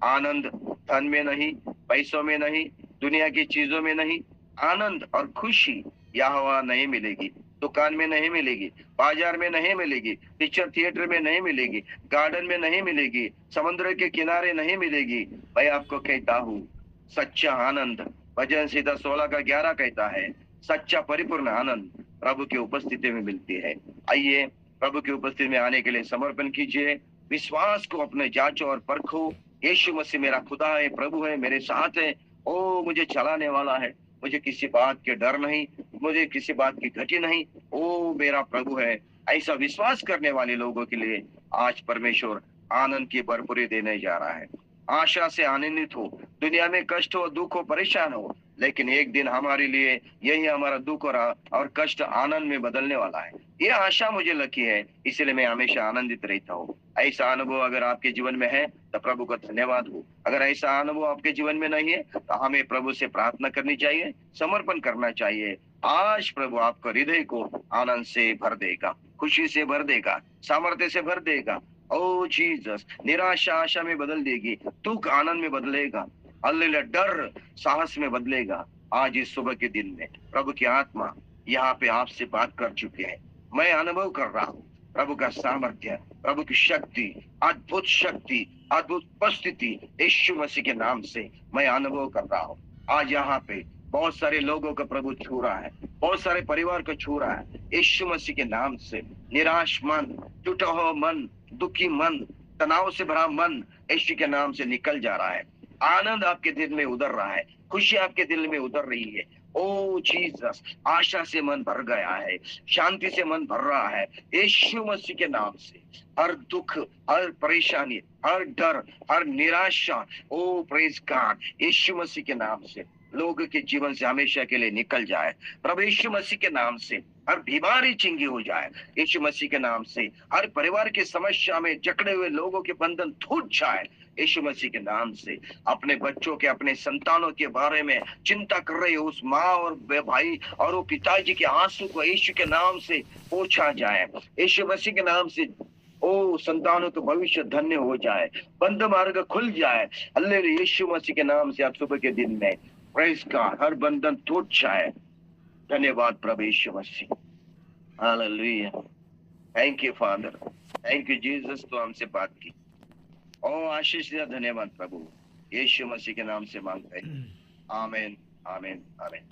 आनंद धन में नहीं, पैसों में नहीं, दुनिया की चीजों में नहीं, आनंद और खुशी यहाँ नहीं मिलेगी, दुकान में नहीं मिलेगी, बाजार में नहीं मिलेगी, पिक्चर थिएटर में नहीं मिलेगी, गार्डन में नहीं मिलेगी, समुद्र के किनारे नहीं मिलेगी। मैं आपको कहता हूँ सच्चा आनंद, भजन संहिता 16:11 कहता है, सच्चा परिपूर्ण आनंद प्रभु की उपस्थिति में मिलती है। आइए प्रभु की उपस्थिति में आने के लिए समर्पण कीजिए। विश्वास को अपने जांचो और परखो। यीशु मसीह मेरा खुदा है, प्रभु है, मेरे साथ है, ओ मुझे चलाने वाला है, मुझे किसी बात के डर नहीं, मुझे किसी बात की घटी नहीं, ओ मेरा प्रभु है। ऐसा विश्वास करने वाले लोगों के लिए आज परमेश्वर आनंद की भरपूरी देने जा रहा है। आशा से आनंदित हो, दुनिया में कष्ट हो, दुख हो, परेशान हो, लेकिन एक दिन हमारे लिए यही हमारा दुख और कष्ट आनंद में बदलने वाला है। ये आशा मुझे लगी है, इसलिए मैं हमेशा आनंदित रहता हूँ। ऐसा अनुभव अगर आपके जीवन में है तो प्रभु को धन्यवाद हो। अगर ऐसा अनुभव आपके जीवन में नहीं है तो हमें प्रभु से प्रार्थना करनी चाहिए, समर्पण करना चाहिए। आज प्रभु आपको हृदय को आनंद से भर देगा, खुशी से भर देगा, सामर्थ्य से भर देगा। ओ जीसस, निराशा आशा में बदल देगी, दुख आनंद में बदलेगा, हालेलुया, डर साहस में बदलेगा। आज इस सुबह के दिन में प्रभु की आत्मा यहाँ पे आपसे बात कर चुके हैं। मैं अनुभव कर रहा हूँ प्रभु का सामर्थ्य, प्रभु की शक्ति, शक्ति, अद्भुत उपस्थिति यीशु मसीह के नाम से मैं अनुभव कर रहा हूँ। आज यहाँ पे बहुत सारे लोगों का प्रभु छू रहा है, बहुत सारे परिवार को छू रहा है यीशु मसीह के नाम से। निराश मन, टूटा हुआ मन, दुखी मन, तनाव से भरा मन यीशु के नाम से निकल जा रहा है। आनंद आपके दिल में उतर रहा है, खुशी आपके दिल में उतर रही है। ओ जीसस, आशा से मन भर गया है, शांति से मन भर रहा है यीशु मसीह के नाम से। हर दुख, हर परेशानी, हर डर, हर निराशा, ओ प्रेज गॉड, यीशु मसीह के नाम से लोगों के जीवन से हमेशा के लिए निकल जाए। प्रभु यीशु मसीह के नाम से हर बीमारी चिंगी हो जाए यीशु मसीह के नाम से। हर परिवार की समस्या में जकड़े हुए लोगों के बंधन टूट जाए यीशु मसीह के नाम से। अपने बच्चों के, अपने संतानों के बारे में चिंता कर रहे उस माँ और भाई और वो पिताजी के आंसू को यीशु के नाम से पोंछा जाए यीशु मसीह के नाम से। ओ संतानों का भविष्य धन्य हो जाए, बंद मार्ग खुल जाए, हालेलुया, यीशु मसीह के नाम से। आप सुबह के दिन में प्रेज गॉड, हर बंधन टूट जाए। धन्यवाद प्रभु यीशु मसीह, hallelujah. Thank you father, thank you Jesus, तो हमसे बात की। ओ आशीष दिया, धन्यवाद प्रभु, यीशु मसीह के नाम से मांगते हैं। आमीन, आमीन, आमीन।